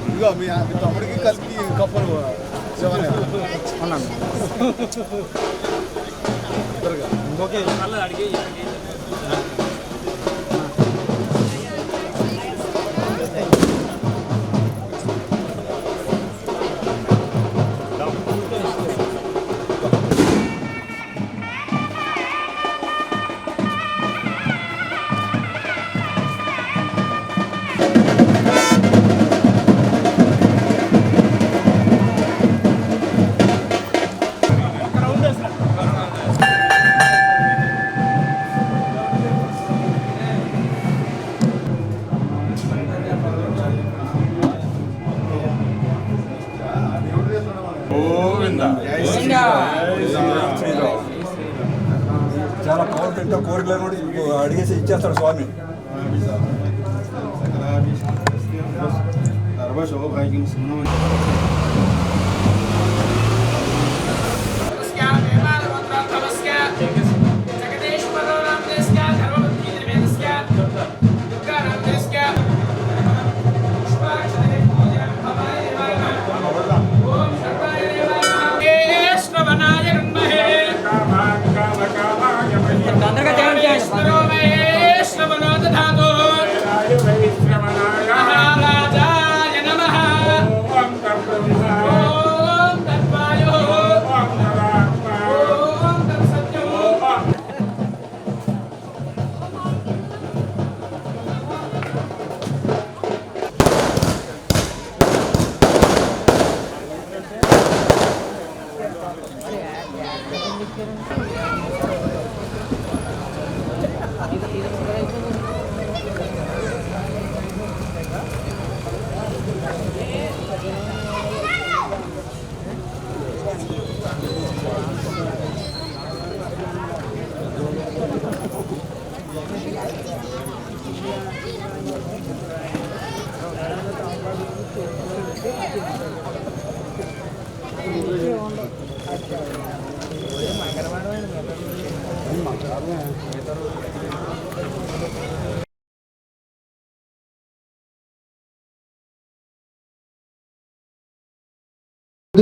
ఇదిగో మీ తమ్ముడికి కలిసి కప్పలు అన్నాను ఓకే అడిగి చాలా పవర్ ఇంకా కోరికలను కూడా అడిగేసి ఇచ్చేస్తాడు స్వామి.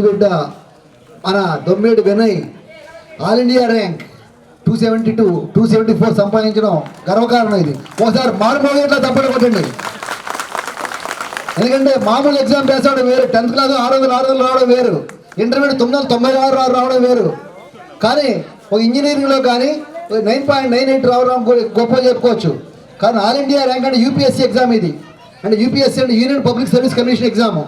బిడ్డ మన దొమ్మేడు వినయ్ ఆల్ ఇండియా ర్యాంక్ 272, 274 సంపాదించడం గర్వకారణం. ఇది ఒకసారి మారుమోగేట్లా తప్పడం కొట్టండి. ఎందుకంటే మామూలు ఎగ్జామ్ రావడం వేరు, 10th క్లాస్ 600 రావడం వేరు, ఇంటర్మీడియట్ 996 రావడం వేరు. కానీ ఒక ఇంజనీరింగ్లో కానీ 9.98 రావడం గొప్ప చెప్పుకోవచ్చు. కానీ ఆల్ ఇండియా ర్యాంక్ అంటే యూపీఎస్సీ ఎగ్జామ్ ఇది. అంటే యూపీఎస్సీ అంటే union public service commission exam.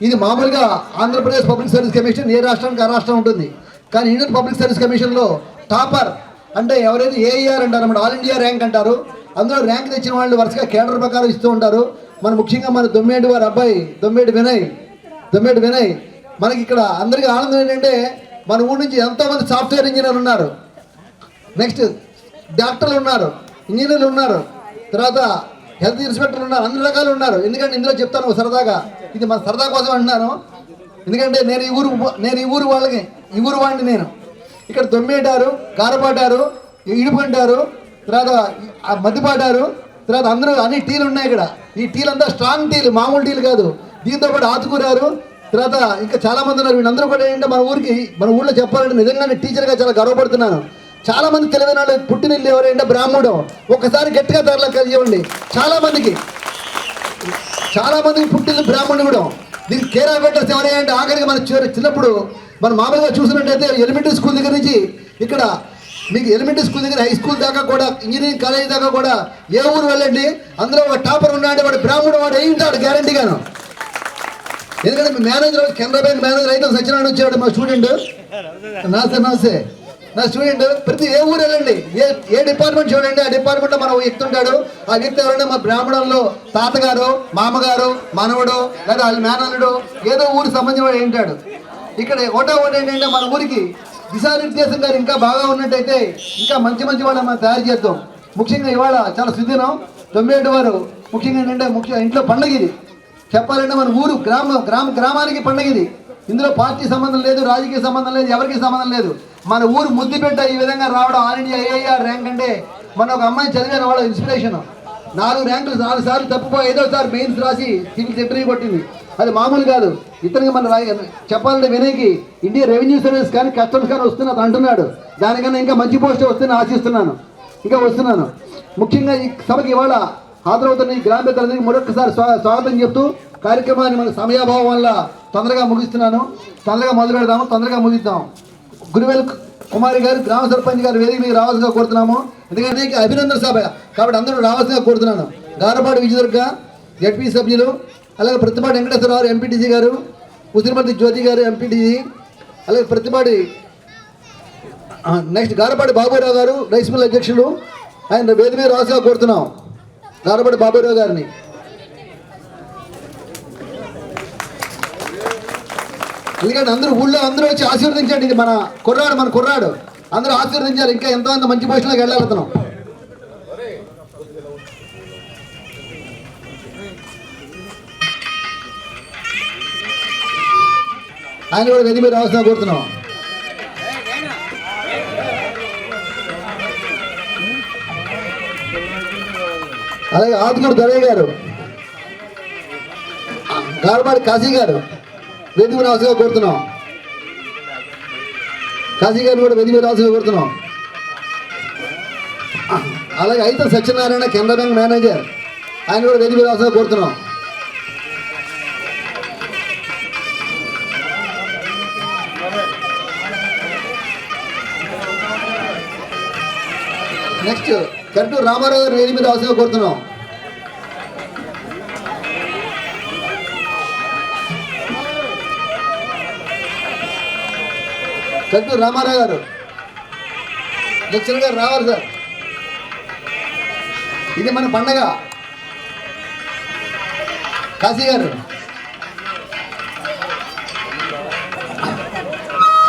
ఇది మామూలుగా ఆంధ్రప్రదేశ్ పబ్లిక్ సర్వీస్ కమిషన్ ఏ రాష్ట్రానికి ఆ రాష్ట్రం ఉంటుంది. కానీ ఇండియన్ పబ్లిక్ సర్వీస్ కమిషన్లో టాపర్ అంటే ఎవరైతే ఏఈఆర్ అంటారు అన్నమాట, ఆల్ ఇండియా ర్యాంక్ అంటారు. అందులో ర్యాంక్ తెచ్చిన వాళ్ళు వరుసగా కేడర్ ప్రకారం ఇస్తూ ఉంటారు. మన ముఖ్యంగా మన దొమ్మేటి వారి అబ్బాయి దొమ్మేటి వినయ్ మనకి ఇక్కడ అందరికీ ఆనందం ఏంటంటే మన ఊరి నుంచి ఎంతోమంది సాఫ్ట్వేర్ ఇంజనీర్ ఉన్నారు, నెక్స్ట్ డాక్టర్లు ఉన్నారు, ఇంజనీర్లు ఉన్నారు, తర్వాత హెల్త్ ఇన్స్పెక్టర్లు ఉన్నారు, అన్ని రకాలు ఉన్నారు. ఎందుకంటే ఇందులో చెప్తాను సరదాగా, ఇది మన సరదా కోసం అంటున్నాను. ఎందుకంటే నేను ఈ ఊరు వాడిని. నేను ఇక్కడ దొమ్మేటారు, గారపాటారు, ఇడుపంటారు, తర్వాత మద్దిపాటారు, తర్వాత అందరూ అన్ని టీలు ఉన్నాయి ఇక్కడ. ఈ టీలు అంతా స్ట్రాంగ్ టీలు, మామూలు టీలు కాదు. దీంతో పాటు ఆతుకూరారు, తర్వాత ఇంకా చాలా మంది ఉన్నారు. వీళ్ళందరూ కూడా ఏంటంటే మన ఊళ్ళో చెప్పాలంటే నిజంగానే టీచర్గా చాలా గర్వపడుతున్నాను. చాలా మంది తెలివైన వాళ్ళు పుట్టినిల్లు ఎవరంటే బ్రాహ్మణుడు. ఒక్కసారి గట్టిగా ధరలకు కలిగివ్వండి. చాలా మందికి పుట్టిల్లు బ్రాహ్మణుడు. దీనికి కేర్ ఆఫ్ అడ్రస్ ఎవరంటే ఆఖరికి మన చిన్నప్పుడు మన మామూలుగా చూసినట్టయితే ఎలిమెంటరీ స్కూల్ దగ్గర నుంచి ఇక్కడ మీకు ఎలిమెంటరీ స్కూల్ దగ్గర హై స్కూల్ దాకా కూడా ఇంజనీరింగ్ కాలేజ్ దాకా కూడా ఏ ఊరు వెళ్ళండి, అందులో ఒక టాపర్ ఉన్నాడు, వాడు బ్రాహ్మణుడు, వాడు వేయించాడు గ్యారంటీగాను. ఎందుకంటే మీ మేనేజర్ కెనరా బ్యాంక్ మేనేజర్ అయితే సత్యనారాయణ వచ్చాడు, మా స్టూడెంట్. నమస్తే నా స్టూడెంట్ ప్రతి ఏ ఊరు వెళ్ళండి, ఏ డిపార్ట్మెంట్ చూడండి, ఆ డిపార్ట్మెంట్లో మనం వ్యక్తి ఉంటాడు. ఆ వ్యక్తి ఎవరైనా మా బ్రాహ్మణంలో తాతగారు, మామగారు, మనవడు లేదా వాళ్ళ మేనల్లుడు ఏదో ఊరికి సంబంధించిన ఏంటాడు. ఇక్కడ ఒకటి ఏంటంటే మన ఊరికి దిశానిర్దేశం గారు ఇంకా బాగా ఉన్నట్టయితే ఇంకా మంచి మంచి వాళ్ళని మనం తయారు చేద్దాం. ముఖ్యంగా ఇవాళ చాలా సుదినం 97 వారు ముఖ్యంగా ఏంటంటే ఇంట్లో పండగ ఇది చెప్పాలంటే మన ఊరు గ్రామానికి పండగ ఇది. ఇందులో పార్టీ సంబంధం లేదు, రాజకీయ సంబంధం లేదు, ఎవరికి సంబంధం లేదు. మన ఊరు ముద్దుపేట ఈ విధంగా రావడం, ఆల్ ఇండియా AIR ర్యాంక్ అంటే మన ఒక అమ్మాయి చదివిన వాళ్ళ ఇన్స్పిరేషన్. 4 ర్యాంకులు 4 సార్లు తప్పిపోయి 5వ సారి మెయిన్స్ రాసి సివిల్ సెక్రటరీ కొట్టింది. అది మామూలు కాదు. ఇతనికి మన చెప్పాలంటే వినయ్కి ఇండియా రెవెన్యూ సర్వీస్ కానీ కస్టమ్స్ కానీ వస్తున్నది అంటున్నాడు. దానికన్నా ఇంకా మంచి పోస్ట్ వస్తుందని ఆశిస్తున్నాను, ఇంకా వస్తున్నాను. ముఖ్యంగా ఈ సభకి ఇవాళ హాజరవుతున్న ఈ గ్రామ పెద్దలందరికీ మరొకసారి స్వాగతం చెప్తూ కార్యక్రమాన్ని మన సమయాభావం వల్ల తొందరగా ముగిస్తున్నాను. తొందరగా మొదలు పెడదాము, తొందరగా ముగిద్దాం. గురువేల్ కుమారి గారు గ్రామ సర్పంచ్ గారు వేదిక మీకు రావాల్సిందిగా కోరుతున్నాము. ఎందుకంటే అభినందన సభ కాబట్టి అందరూ రావాల్సిందిగా కోరుతున్నాను. గారపాటి విజయదుర్గ జడ్పీ సభ్యులు, అలాగే ప్రతిపాటి వెంకటేశ్వరరావు ఎంపీటీసీ గారు, ఉసిరిమర్తి జ్యోతి గారు ఎంపీటీసీ, అలాగే ప్రతిపాటి నెక్స్ట్ గారపాటి బాబురావు గారు రైస్ మిల్ అధ్యక్షులు, ఆయన వేదిక మీద రావాల్సిందిగా కోరుతున్నాం గారపాటి బాబురావు గారిని. ఎందుకంటే ఊళ్ళో అందరూ వచ్చి ఆశీర్వదించండి. ఇది మన కుర్రాడు అందరూ ఆశీర్వదించాలి. ఇంకా ఎంతో మంచి పొజిషన్లోకి వెళ్ళాడుతున్నాం. ఆయన కూడా వెది మీద రావాల్సిన కోరుతున్నాం. అలాగే ఆతుకూరు దరయ్య గారు, గారపాటి కాశీ గారు వేదిక మీద రావాల్సిగా కోరుతున్నాం. కాశీ గారిని కూడా వేదిక మీద రావాల్సిగా కోరుతున్నాం. అలాగే అయితే సత్యనారాయణ కెనరా బ్యాంక్ మేనేజర్, ఆయన కూడా వేదిక మీద రావాల్సిగా కోరుతున్నాం. నెక్స్ట్ కరెక్ట్ రామారావు గారు వేదిక మీద రావాల్సిగా కోరుతున్నాం. కరెక్ట్ రామారావు గారు లెక్చర్ గారు రావాలి సార్. ఇది మన పండగ. కాశీ గారు,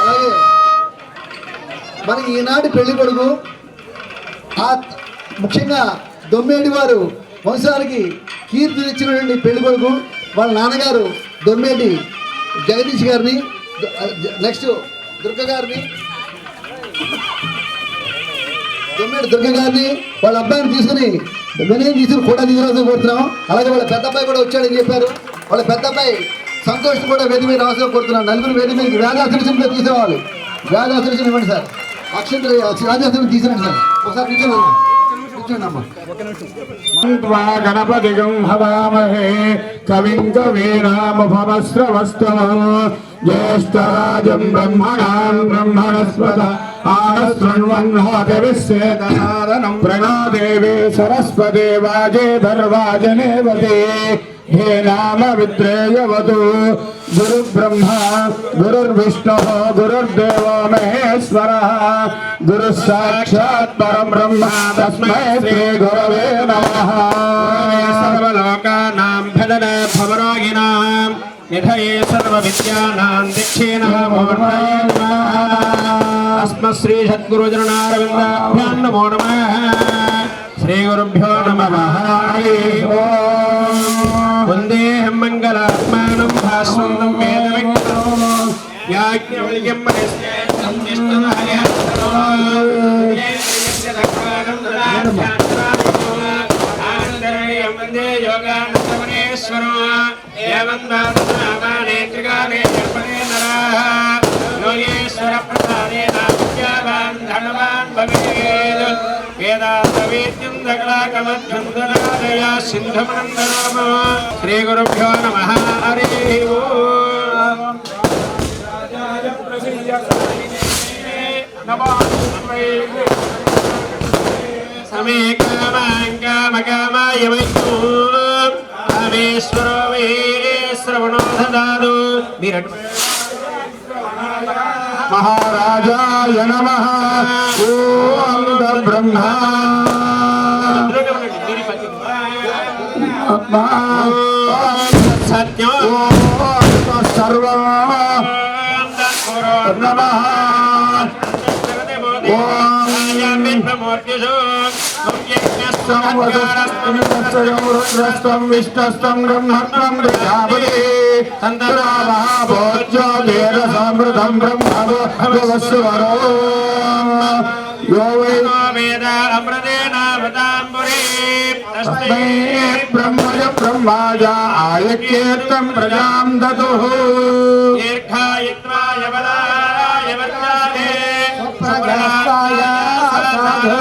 అలాగే మనకి ఈనాటి పెళ్లి కొడుకు ముఖ్యంగా దొమ్మేటి వారు వంశానికి కీర్తి తెచ్చినటువంటి పెళ్లి కొడుకు వాళ్ళ నాన్నగారు దొమ్మేటి జగదీష్ గారిని, నెక్స్ట్ దుర్గ గారిని, దొమ్మేటి దుర్గ గారిని వాళ్ళ అబ్బాయిని తీసుకుని వినయం తీసుకుని కూడా తీసుకురావాల్సి కోరుతున్నాం. అలాగే వాళ్ళ పెద్ద అబ్బాయి కూడా వచ్చాడని చెప్పారు. వాళ్ళ పెద్ద అబ్బాయి సంతోష్ కూడా వేది మీద రావాల్సి కోరుతున్నాం. నలుగురు వేది మీద వ్యాధాశ్రమం తీసుకురావాలి. వ్యాధాశ్రమం ఇవ్వండి సార్. అక్షంతలు రాజాశ్రమం తీసుకురండి సార్. ఒకసారి గణపతి హవామహే కవిం కవీనాముపమస్రవస్తమం జ్యేష్ఠరాజం బ్రహ్మణాన్ బ్రహ్మణస్పద ఆనశృణ్వన్నోతివిశ్చేతసాదనం ప్రణో దేవీ సరస్వతి వాజే ధర్వాజనేవతి హే నామ విద్రేయవతు గురు బ్రహ్మ గురుర్విష్ణు గురుర్దేవో మహేశ్వరః గురు సాక్షాత్ పరం బ్రహ్మ తస్మై శ్రీ గురవే నమః. సర్వలోకానాం భజనే భవరోగిణాం నిధయే సర్వవిద్యానాం దీక్షే నమో అస్మత్ శ్రీ సద్గురుచరణారవిందాభ్యాం నమో నమః. శ్రీ గురుభ్యో నమః. హరి ఓం. వందేహం మంగళాత్మానం భాస్వంతం వేదవిజ్ఞానం యాజ్ఞవల్క్యం మనస్యేతం ఆనందరయం వందే యోగానందమనేశ్వరో ఏవం దాసనామానేత్రికాలే జన్మనే నరః యోగేశ్వర ప్రసాదేన విద్యావాన్ ధనవాన్ భవేత్. వేదాంతవేద్యం దగళాకమధ్వందనాదయ సింధుమనందనామ. శ్రీ గురుభ్యో నమః. హరి ఓం. సమే కామాయ వైష్ణో రామేశ్వరో మే శ్రవణో దదాతు. మీరు महाराजाय नमः ओम ब्रह्मा सत्यो सर्व नमः रुद्रस्तं विष्णुस्तं ब्रह्मणं प्रजापति तन्त्रामहाभोज्यो वेदसमृतं ब्रह्मवस्वरो यो वै वेद अमृतेनावताम्बुरे तस्मै ब्रह्मज ब्रह्माज आयक्येत्तं प्रजां ददुः दीर्घायित्वाय वराय वर्ताले प्रजास्ताय साधु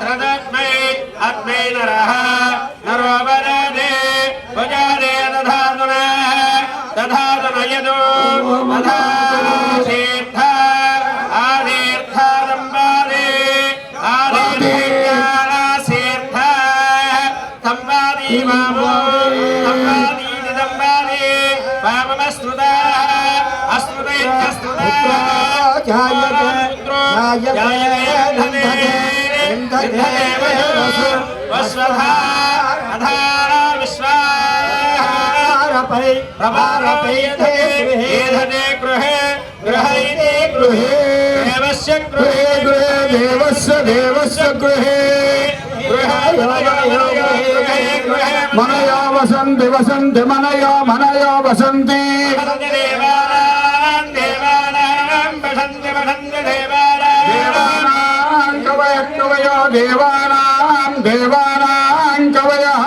तदस्मै आत्मै नरः नरो वरदे भुजादे दधातुन यदो दधातीर्थ आदीर्थादम्बादे आदीर्घासीर्थ तम्बादी वामो तम्बादीति तम्बादे वाममस्तुता अस्तुतैत्यस्तुता मनयो वसन्ति वसन्ति मनयो मनयो वसन्ति कवयो देवानां देवानां कवयः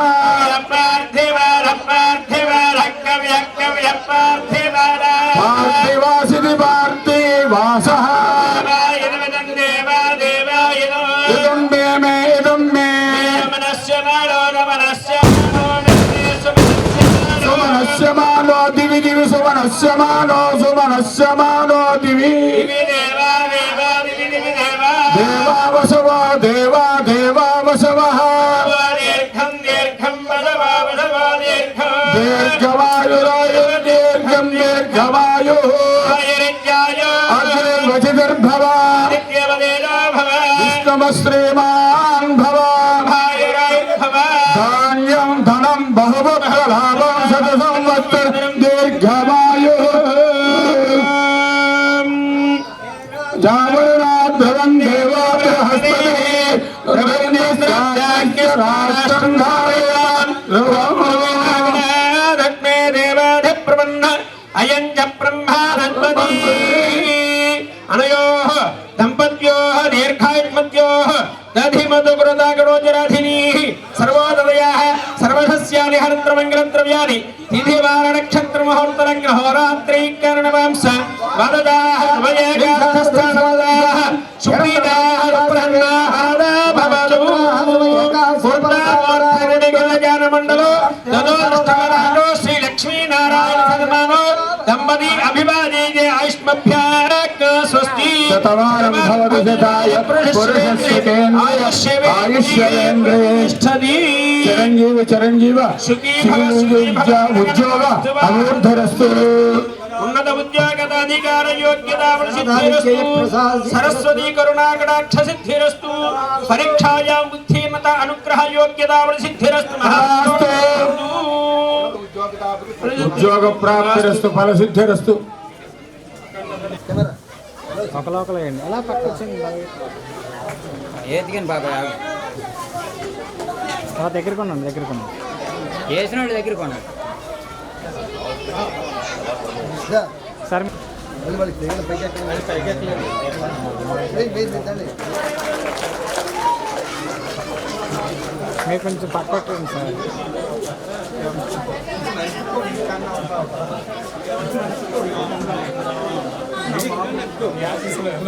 पार्थिवासिति पार्थिवासः इदं मे इदं मे सुमनस्य मानो दिवि दिवि सुमनस्य मानो दिवि देवा वसव देवा देवा वसवः दीर्घवायुरायुर् दीर्घं दीर्घवायुः अग्निर्वचितिर्भव विष्णुश्रीमान् भव धान्यं धनं बहुपुत्रलाभं शतसंवत्सरं दीर्घवायुः जागरणाद्भवं देवाहस्पतिः राष्ट्रं धारयान् अयं च ब्रह्मानन्मती अनयोः दम्पत्योः दीर्घायुष्मत्योः दधिमधुपुरदागणोजराधिनीः सर्वोदयाः सर्वसस्यानि हरन्त्रमङ्गलद्रव्याणि तिथिवारणनक्षत्रमुहूर्तरङ्गहोरात्रैकरणवांस वददाः वयेकास्थानवदाः सुप्रीताः प्रहन्नाहारा भवतु पूर्णावर्धनगणजानमण्डलो तदोष्टमराजो श्रीलक्ष्मीनारायण सन्मानो दम्पती अभिवादे आयुष्मभ्यारक स्वस्ति शतवारं भवति शताय पुरुषस्य आयुष्येन्द्रिये चिरञ्जीव चिरञ्जीव उद्योग अमूर्धरस्तु उन्नत उद्योगताधिकार योग्यता सिद्धिरस्तु सरस्वती करुणाकटाक्ष सिद्धिरस्तु परीक्षायां बुद्धिमता अनुग्रह योग्यता सिद्धिरस्तु उद्योग प्राप्तिरस्तु फल सिद्धिरस्तु ఒకలోకలేండి అలా పక్క వచ్చింది ఏదిగండి బాబాయ్ దగ్గరికి ఉన్నాను వేసిన వాళ్ళు దగ్గరికి ఉన్నాను సార్ మీరు కొంచెం పక్క పెట్టండి సార్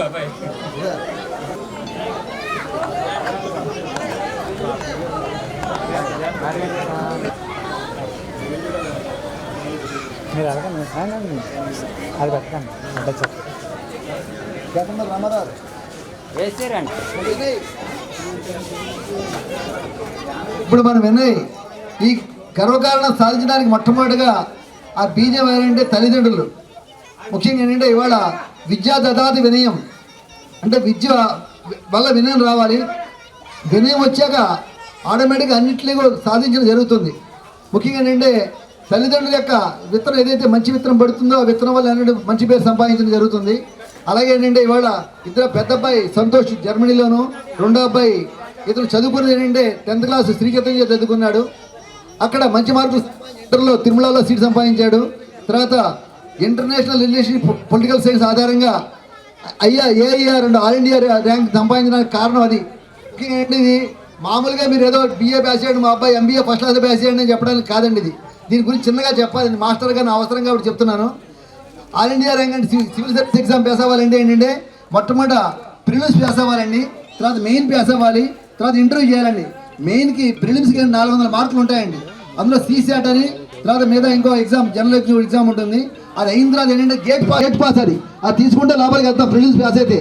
బాబాయ్ మీరు అడగండి అది పెట్టండి అంటే చెప్పండి రామారావు వేసారండి. ఇప్పుడు మనం వినయ్ ఈ గర్వకారణం సాధించడానికి మొట్టమొదటిగా ఆ బీజం ఏంటంటే తల్లిదండ్రులు. ముఖ్యంగా ఏంటంటే ఇవాళ విద్యా దదాతి వినయం, అంటే విద్య వల్ల వినయం రావాలి. వినయం వచ్చాక ఆటోమేటిక్గా అన్నింటినీ కూడా సాధించడం జరుగుతుంది. ముఖ్యంగా ఏంటంటే తల్లిదండ్రుల యొక్క విత్తనం ఏదైతే మంచి విత్తనం పడుతుందో ఆ విత్తనం వల్ల అన్నిటి మంచి పేరు సంపాదించడం జరుగుతుంది. అలాగే ఏంటంటే ఇవాళ ఇద్దరు పెద్ద అబ్బాయి సంతోష్ జర్మనీలోను, రెండో అబ్బాయి ఇతను చదువుకున్నది ఏంటంటే 10th క్లాస్ శ్రీచైతన్య చదువుకున్నాడు. అక్కడ మంచి మార్కులు ఇంటర్లో తిరుమలలో సీట్ సంపాదించాడు. తర్వాత ఇంటర్నేషనల్ రిలేషన్షిప్ పొలిటికల్ సైన్స్ ఆధారంగా AIR and all India rank సంపాదించడానికి కారణం అది. ముఖ్యంగా ఏంటి ఇది మామూలుగా మీరు ఏదో BA పాస్ అయ్యాడు మా అబ్బాయి MBA ఫస్ట్ క్లాస్ పాస్ అయ్యాడు అని చెప్పడానికి కాదండి. ఇది దీని గురించి చిన్నగా చెప్పాలి, మాస్టర్ గారిని అవసరం కాబట్టి చెప్తున్నాను. All India rank and civil service exam pass అవ్వాలంటే ఏంటంటే మొట్టమొదట ప్రిలిమ్స్ పాస్ అవ్వాలండి, తర్వాత మెయిన్ పాస్ అవ్వాలి, తర్వాత ఇంటర్వ్యూ చేయాలండి. మెయిన్కి ప్రిలిమ్స్కి 400 మార్కులు ఉంటాయండి. అందులో CSAT అని, తర్వాత మీద ఇంకో ఎగ్జామ్ జనరల్ ఎగ్జామ్ ఉంటుంది. అది అయిన తర్వాత ఏంటంటే గేట్ పాస్ అది తీసుకుంటే లోపలికి వెళ్తాం. ప్రిలిమ్స్ పాస్ అయితే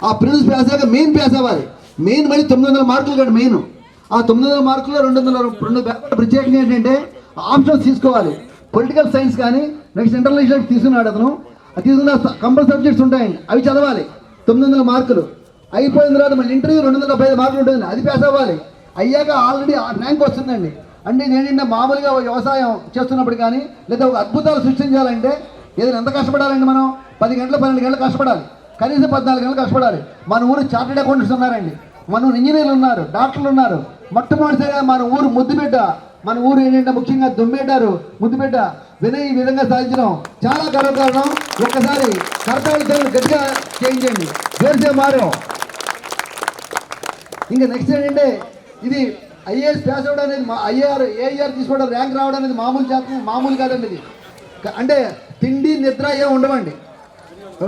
ఆ ప్రిలిమ్స్ పాస్ అయ్యాక మెయిన్ పాస్ అవ్వాలి. మెయిన్ మళ్ళీ 900 మార్కులు కాదు మెయిన్. ఆ 900 మార్కుల్లో 202 పేపర్లు ప్రత్యేకంగా ఏంటంటే ఆప్షన్స్ తీసుకోవాలి. పొలిటికల్ సైన్స్ కానీ నెక్స్ట్ ఇంటర్నేషనల్ తీసుకున్నాడు అతను. అది తీసుకున్న కంపల్సరీ సబ్జెక్ట్స్ ఉంటాయండి, అవి చదవాలి. 900 మార్కులు అయిపోయిన తర్వాత మళ్ళీ ఇంటర్వ్యూ 275 మార్కులు ఉంటుంది, అది పాస్ అవ్వాలి. అయ్యాక ఆల్రెడీ ర్యాంక్ వస్తుందండి. అంటే ఇదేంటంటే మామూలుగా వ్యవసాయం చేస్తున్నప్పుడు కానీ లేదా ఒక అద్భుతాలు సృష్టించాలంటే ఏదైనా ఎంత కష్టపడాలండి, మనం 10 గంటలు 12 గంటలు కష్టపడాలి, కనీసం 14 గంటలు కష్టపడాలి. మన ఊరు చార్టెడ్ అకౌంటెంట్స్ ఉన్నారండి, మన ఊరు ఇంజనీర్లు ఉన్నారు, డాక్టర్లు ఉన్నారు. మొట్టమొదటిసారిగా మన ఊరు ముద్దుబిడ్డ, మన ఊరు ఏంటంటే ముఖ్యంగా దుమ్మెడ్డారు ముద్దుబిడ్డ వినయ్ ఈ విధంగా సాధించడం చాలా గర్వకారణం. ఒక్కసారి కర్తవ్యాలు గట్టిగా చేయించండి. వేసే మారం. ఇంకా నెక్స్ట్ ఏంటంటే ఇది IAS పాస్ అవ్వడం అనేది ఏఐఆర్ తీసుకోవడం ర్యాంక్ రావడం అనేది మామూలు కాదండి. ఇది అంటే తిండి నిద్ర ఏమి ఉండవండి.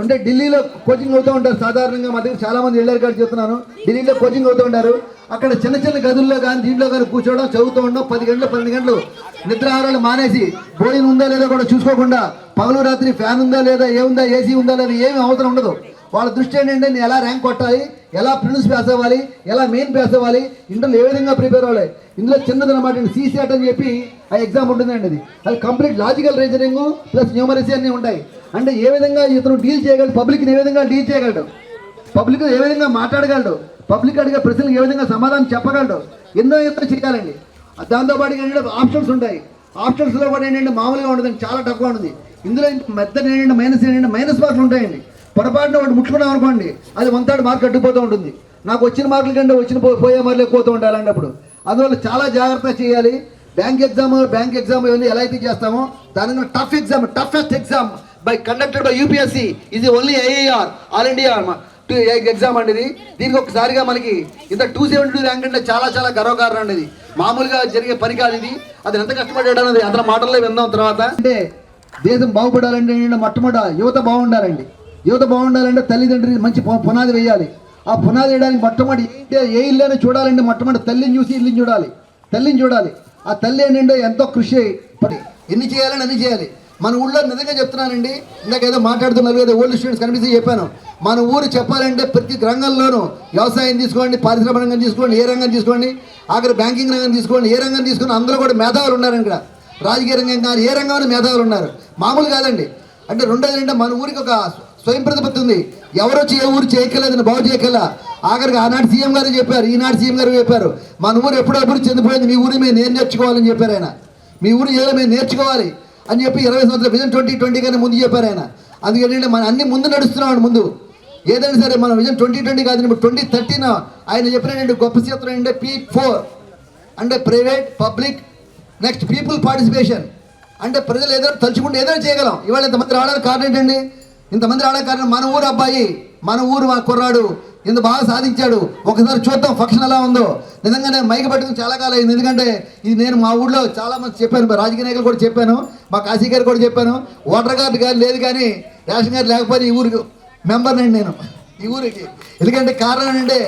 అంటే ఢిల్లీలో కోచింగ్ అవుతూ ఉంటారు సాధారణంగా. మా దగ్గర చాలామంది వెళ్ళారు కాబట్టి చెప్తున్నాను. ఢిల్లీలో కోచింగ్ అవుతూ ఉంటారు. అక్కడ చిన్న చిన్న గదుల్లో కానీ దీంట్లో కానీ కూర్చోవడం, చదువుతూ ఉండడం, 10 గంటలు 12 గంటలు నిద్రాహారాలు మానేసి భోజనం ఉందా లేదా కూడా చూసుకోకుండా పగలు రాత్రి ఫ్యాన్ ఉందా లేదా, ఏముందా AC ఉందా లేదా ఏమీ అవసరం ఉండదు. వాళ్ళ దృష్టి ఏంటంటే నేను ఎలా ర్యాంక్ కొట్టాలి, ఎలా ప్రిలిమ్స్ పాస్ అవ్వాలి, ఎలా మెయిన్ పాస్ అవ్వాలి, ఇంటర్లో ఏ విధంగా ప్రిపేర్ అవ్వాలి. ఇందులో చిన్నది అనమాట CSAT అని చెప్పి ఆ ఎగ్జామ్ ఉంటుందండి. అది complete logical reasoning plus numeracy అన్నీ ఉంటాయి. అంటే ఏ విధంగా ఇతను డీల్ చేయగలడు, పబ్లిక్ని ఏ విధంగా డీల్ చేయగలడు, పబ్లిక్ ఏ విధంగా మాట్లాడగలడు, పబ్లిక్ అడిగే ప్రశ్నలకు ఏ విధంగా సమాధానం చెప్పగలడు, ఎన్నో చేయాలండి. దాంతోపాటు ఏంటంటే ఆప్షన్స్ ఉంటాయి. ఆప్షన్స్లో కూడా ఏంటంటే మామూలుగా ఉండదండి, చాలా టఫ్గా ఉంటుంది. ఇందులో మెథడ్ ఏంటంటే మైనస్ మార్కులు ఉంటాయండి. పొరపాటున వాడు ముట్టుకున్నాం అనుకోండి అది 1/3 మార్క్ అడ్డుపోతూ ఉంటుంది. నాకు వచ్చిన మార్కుల కంటే పోయే మార్కులు ఎక్కువతో ఉంటాయి అలాంటప్పుడు. అందువల్ల చాలా జాగ్రత్తగా చేయాలి. బ్యాంక్ ఎగ్జామ్ ఇవన్నీ ఎలా అయితే చేస్తామో దాని toughest exam conducted by UPSC ఇది only AIR all India exam అండి. ఇది దీనికి ఒకసారిగా మనకి ఇంత 272 ర్యాంక్ అంటే చాలా చాలా గర్వకారణం అండి. ఇది మామూలుగా జరిగే పని కాదు. ఇది అది ఎంత కష్టపడ్డాడు అనేది అతని మాటల్లో విందాం. తర్వాత అంటే దేశం బాగుపడాలంటే మొట్టమొదట యువత బాగుండాలండి. యువత బాగుండాలంటే తల్లిదండ్రులు మంచి పునాది వేయాలి. ఆ పునాది వేయడానికి మొట్టమొదటి ఏ ఇల్లు చూడాలంటే మొట్టమొదటి తల్లిని చూసి ఇల్లుని చూడాలి. ఆ తల్లి ఏంటంటే ఎంతో కృషి ఎన్ని చేయాలని అన్ని చేయాలి. మన ఊళ్ళో నిజంగా చెప్తున్నానండి, ఇందాక ఏదో మాట్లాడుతున్నారు కదా ఓల్డ్ స్టూడెంట్స్ కనిపిస్తే చెప్పాను. మన ఊరు చెప్పాలంటే ప్రతి రంగంలోనూ వ్యవసాయం తీసుకోండి, పారిశ్రామిక రంగం తీసుకోండి, ఏ రంగం తీసుకోండి, ఆఖరి బ్యాంకింగ్ రంగం తీసుకోండి, ఏ రంగం తీసుకుని అందరూ కూడా మేధావులు ఉన్నారండి. ఇక్కడ రాజకీయ రంగం కానీ ఏ రంగంలో మేధావులు ఉన్నారు, మామూలు కాదండి. అంటే రెండోది ఏంటంటే మన ఊరికి ఒక స్వయం ప్రతిపత్తి ఉంది. ఎవరో ఏ ఊరు చేయక్కర్లేదని బాగు చేయక్కర్లా. ఆఖరికి ఆనాడు సీఎం గారు చెప్పారు, ఈనాడు సీఎం గారు చెప్పారు, మన ఊరు ఎప్పుడో అభివృద్ధి చెందిపోయింది, మీ ఊరి మేము నేర్చుకోవాలని చెప్పారు ఆయన. మీ ఊరు ఏదో మేము నేర్చుకోవాలి అని చెప్పి 20 సంవత్సరాల విజన్ 2020 కానీ ముందు చెప్పారు ఆయన. అందుకేంటంటే మనం అన్ని ముందు నడుస్తున్నాం. ముందు ఏదైనా సరే మన విజన్ 2020 కాదు, ఇప్పుడు 2030 ఆయన చెప్పినటువంటి గొప్ప సూత్రం ఏంటంటే P4 అంటే private, public, next people participation. అంటే ప్రజలు ఏదో తలుచుకుంటే ఏదైనా చేయగలం. ఇవాళ ఇంతమంది రావడానికి కారణం ఏంటండి? ఇంతమంది రావడానికి కారణం మన ఊరు అబ్బాయి, మన ఊరు మా కుర్రాడు ఇంత బాగా సాధించాడు. ఒకసారి చూద్దాం ఫంక్షన్ ఎలా ఉందో. నిజంగానే మైకి పట్టుకుని చాలా కాలం అయింది. ఎందుకంటే ఇది నేను మా ఊళ్ళో చాలామంది చెప్పాను, రాజకీయ నాయకులు కూడా చెప్పాను, మా కాశీ గారు కూడా చెప్పాను. ఓటర్ కార్డు కానీ లేదు కానీ రేషన్ కార్డు లేకపోతే ఈ ఊరికి మెంబర్నండి నేను ఈ ఊరికి. ఎందుకంటే కారణం అంటే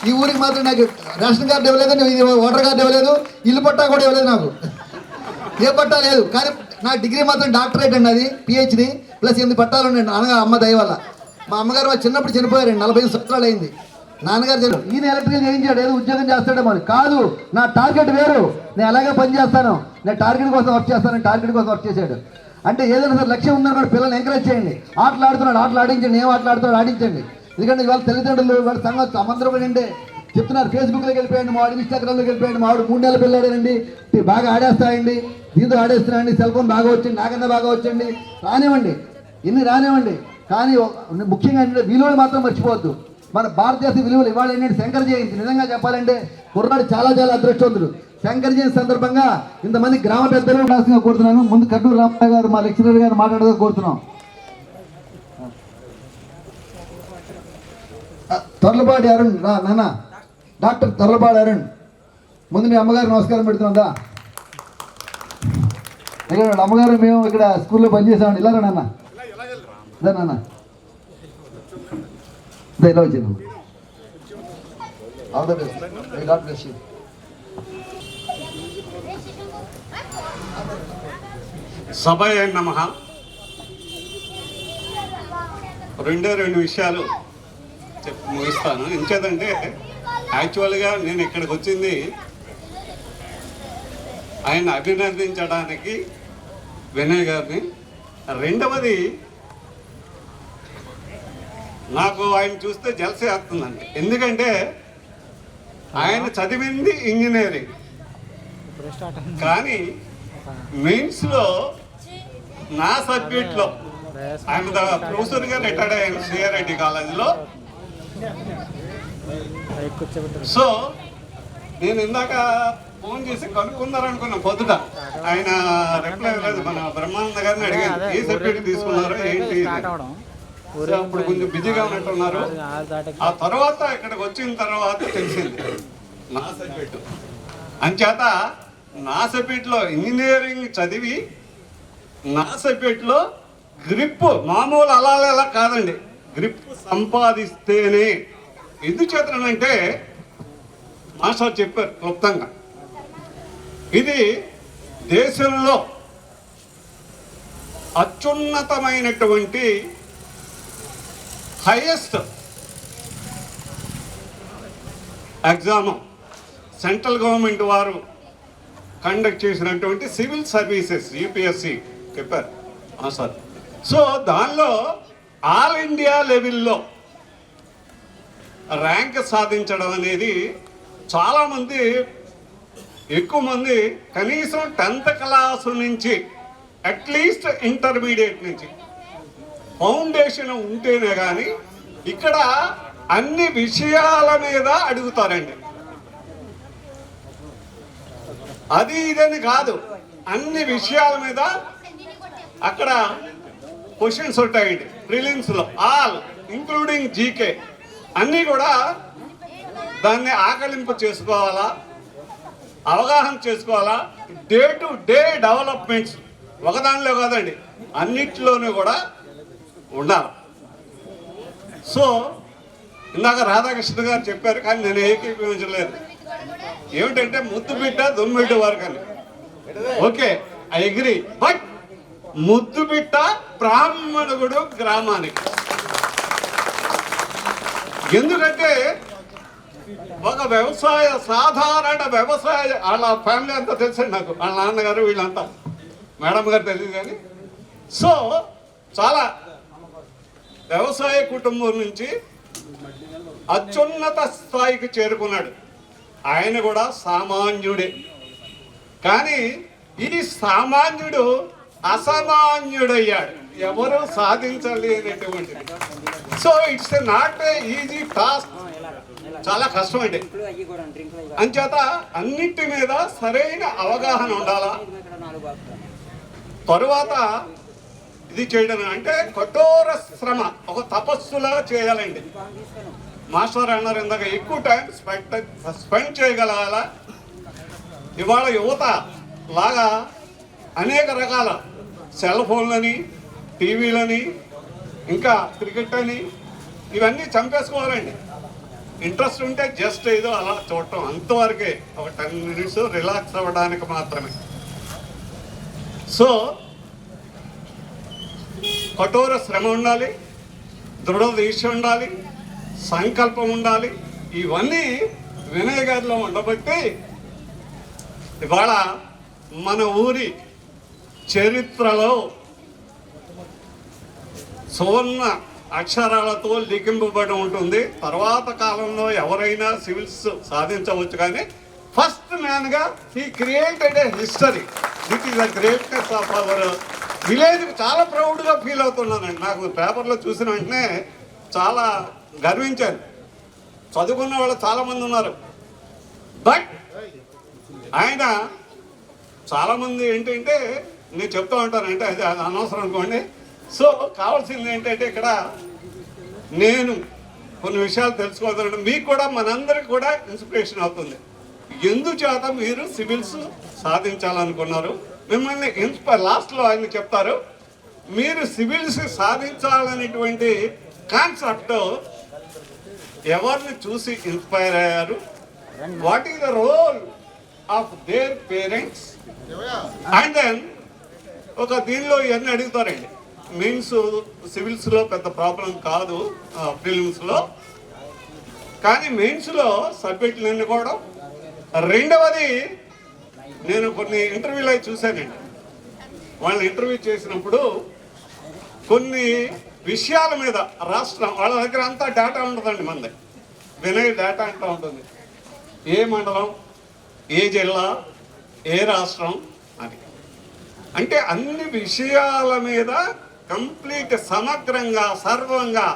ఈ ఊరికి మాత్రం నాకు రేషన్ కార్డు ఇవ్వలేదు, ఓటర్ కార్డు ఇవ్వలేదు, ఇల్లు పట్టా కూడా ఇవ్వలేదు, నాకు ఏ పట్టా లేదు. కానీ నా డిగ్రీ మాత్రం డాక్టరేట్ అండి, అది PhD ప్లస్ 8 పట్టాలు ఉండండి అనగా అమ్మ దయ వల్ల. మా అమ్మగారు చిన్నప్పుడు చనిపోయారండి, 45 సంవత్సరాలు అయింది. నాన్నగారు చనిపోయారు. ఈయన ఎలక్ట్రికల్ చేయించాడు, ఏదో ఉద్యోగం చేస్తాడేమో అని కాదు. నా టార్గెట్ వేరు, నేను అలాగే పని చేస్తాను, నేను టార్గెట్ కోసం వర్క్ చేస్తాను, టార్గెట్ కోసం వర్క్ చేశాడు. అంటే ఏదైనా సరే లక్ష్యం ఉందన్నమాట పిల్లల్ని ఎంకరేజ్ చేయండి. ఆటలు ఆడుతున్నాడు, ఆటలు ఆడించండి, ఏం ఆటలు ఆడుతున్నాడు ఆడించండి. ఎందుకంటే ఇవాళ తల్లిదండ్రులు వాళ్ళ సంగతి అమందరం అంటే చెప్తున్నారు, ఫేస్బుక్లోకి వెళ్ళిపోయండి, మా వాడు ఇన్స్టాగ్రామ్లోకి వెళ్ళిపోయండి, మా వాడు 3 నెలల పిల్లాడేనండి, బాగా ఆడేస్తాయండి, దీంతో ఆడేస్తున్నాయండి, సెల్ ఫోన్ బాగా వచ్చింది, నాకన్నా బాగా వచ్చండి, రానివ్వండి, ఇన్ని రానివ్వండి. కానీ ముఖ్యంగా ఏంటంటే విలువలు మాత్రం మర్చిపోవద్దు. మన భారతదేశ విలువలు ఇవాళ ఏంటంటే శంకర జయంతి. నిజంగా చెప్పాలంటే కుర్రాడు చాలా చాలా అదృష్టవంతుడు. శంకర జయంతి సందర్భంగా ఇంతమంది గ్రామ పెద్దలు రాష్ట్రంగా కోరుతున్నాను. ముందు కర్నూలు రామయ్య గారు మా లెక్చరర్ గారు మాట్లాడదా కోరుతున్నాం. తొర్లపాటి అరుణ్ రా నాన్న, డాక్టర్ తొర్లపాటి అరుణ్, ముందు మీ అమ్మగారు నమస్కారం పెడుతున్నాం. ఇక్కడ అమ్మగారు మేము ఇక్కడ స్కూల్లో పనిచేసామండి. ఇలా నాన్న, ఇదా నాన్న, ఇలా వచ్చాను. All the best, may God bless you. సభయ నమః. రెండు విషయాలు చెప్పి ముగిస్తాను. ఇంకేదంటే యాక్చువల్గా నేను ఇక్కడికి వచ్చింది ఆయన అభినందించడానికి, వినయ్ గారిని. రెండవది, నాకు ఆయన చూస్తే జలసే వస్తుందండి. ఎందుకంటే ఆయన చదివింది ఇంజనీరింగ్, కానీ మెయిన్స్లో నా సబ్జెక్ట్లో ఆయన ప్రొఫెసర్గా రిటైర్డ్ అయ్యాను సిఆర్ఐటి కాలేజీలో. సో నేను ఇందాక ఫోన్ చేసి కనుక్కున్నారనుకున్నా పొద్దుట, ఆయన రిప్లై లేదు. మన బ్రహ్మానంద గారిని అడిగాను, ఏ సబ్జెక్ట్ తీసుకున్నారో ఏంటి. అప్పుడు కొంచెం బిజీగా ఉన్నట్టున్నారు. ఆ తర్వాత ఇక్కడికి వచ్చిన తర్వాత తెలిసింది నా సబ్జెక్టు. అంచేత నా సబ్జెక్ట్లో ఇంజనీరింగ్ చదివి నా సబ్జెక్ట్లో గ్రిప్ మామూలు అలా కాదండి, గ్రిప్ సంపాదిస్తేనే. ఎందుచేతనంటే మాస్టర్ చెప్పారు క్లుప్తంగా, ఇది దేశంలో అత్యున్నతమైనటువంటి హైయెస్ట్ ఎగ్జామ్ సెంట్రల్ గవర్నమెంట్ వారు కండక్ట్ చేసినటువంటి సివిల్ సర్వీసెస్ యూపీఎస్సి చెప్పారు సార్. సో దానిలో ఆల్ ఇండియా లెవెల్లో ర్యాంక్ సాధించడం అనేది చాలామంది, ఎక్కువ మంది కనీసం 10th క్లాసు నుంచి, అట్లీస్ట్ ఇంటర్మీడియట్ నుంచి ఫౌండేషన్ ఉంటేనే కానీ ఇక్కడ అన్ని విషయాల మీద అడుగుతారండి. అది ఇదని కాదు, అన్ని విషయాల మీద అక్కడ క్వశ్చన్స్ ఉంటాయండి ప్రిలిమ్స్లో, ఆల్ ఇంక్లూడింగ్ జీకే. అన్నీ కూడా దాన్ని ఆకలింపు చేసుకోవాలా, అవగాహన చేసుకోవాలా. డే టు డే డెవలప్మెంట్స్ ఒకదానిలో కాదండి, అన్నిట్లోనూ కూడా ఉండాలి. సో ఇందాక రాధాకృష్ణ గారు చెప్పారు, కానీ నేను ఏకీభవించలేదు. ఏమిటంటే ముద్దు బిడ్డ దుమ్మిడ్డ వరకు అని. Okay, I agree. బట్ ముద్దు బిడ్డ బ్రాహ్మణుడు గ్రామానికి. ఎందుకంటే ఒక వ్యవసాయ, సాధారణ వ్యవసాయ, వాళ్ళ ఫ్యామిలీ అంతా తెలుసండి నాకు, వాళ్ళ నాన్నగారు వీళ్ళంతా, మేడం గారు తెలియదు కానీ. సో చాలా వ్యవసాయ కుటుంబం నుంచి అత్యున్నత స్థాయికి చేరుకున్నాడు. ఆయన కూడా సామాన్యుడే, కానీ ఈ సామాన్యుడు అసామాన్యుడయ్యాడు, ఎవరు సాధించలేనటువంటిది. So it's not a easy task, చాలా కష్టం అండి. అంచేత అన్నిటి మీద సరైన అవగాహన ఉండాలా. తరువాత ఇది చేయడం అంటే కఠోర శ్రమ, ఒక తపస్సులా చేయాలండి. మాస్టర్ అన్నారు ఇందాక, ఎక్కువ టైం స్పెండ్ చేయగలగాల. ఇవాళ యువత లాగా అనేక రకాల సెల్ ఫోన్లని, టీవీలని, ఇంకా క్రికెట్ అని, ఇవన్నీ చంపేసుకోవాలండి. ఇంట్రెస్ట్ ఉంటే జస్ట్ ఏదో అలా చూడటం, అంతవరకే, ఒక 10 minutes రిలాక్స్ అవ్వడానికి మాత్రమే. సో కఠోర శ్రమ ఉండాలి, దృఢదీక్ష ఉండాలి, సంకల్పం ఉండాలి. ఇవన్నీ వినయ్ గారిలో ఉండబట్టి ఇవాళ మన ఊరి చరిత్రలో సువర్ణ అక్షరాలతో లిఖింపబడి ఉంటుంది. తర్వాత కాలంలో ఎవరైనా సివిల్స్ సాధించవచ్చు, కానీ ఫస్ట్ మ్యాన్గా he created a history. This is the greatness of our village. చాలా ప్రౌడ్గా ఫీల్ అవుతున్నానండి. నాకు పేపర్లో చూసిన వెంటనే చాలా గర్వించాను. చదువుకున్న వాళ్ళు చాలామంది ఉన్నారు, బట్ ఆయన చాలామంది ఏంటంటే నేను చెప్తూ ఉంటాను, అంటే అది అనవసరం అనుకోండి. సో కావాల్సింది ఏంటంటే ఇక్కడ నేను కొన్ని విషయాలు తెలుసుకోవాలంటే మీకు కూడా మనందరికి కూడా ఇన్స్పిరేషన్ అవుతుంది. ఎందుచేత మీరు సివిల్స్ సాధించాలనుకున్నారు, మిమ్మల్ని లాస్ట్లో ఆయన చెప్తారు. మీరు సివిల్స్ సాధించాలనేటువంటి కాన్సెప్ట్ ఎవరిని చూసి ఇన్స్పైర్ అయ్యారు, what is the role of their parents, and then ఒక దీనిలో ఇవన్నీ అడుగుతారండి. మెయిన్స్ సివిల్స్లో పెద్ద ప్రాబ్లం కాదు, ప్రిలిమ్స్లో, కానీ మెయిన్స్లో సబ్జెక్టులు ఎన్నుకోవడం. రెండవది, నేను కొన్ని ఇంటర్వ్యూలు అవి చూశానండి. వాళ్ళని ఇంటర్వ్యూ చేసినప్పుడు కొన్ని విషయాల మీద రాష్ట్రం వాళ్ళ దగ్గర అంతా డేటా ఉంటుందండి. మనది వినయ్ డేటా అంటూ ఉంటుంది, ఏ మండలం, ఏ జిల్లా, ఏ రాష్ట్రం అని. అంటే అన్ని విషయాల మీద కంప్లీట్ సమగ్రంగా సర్వంగా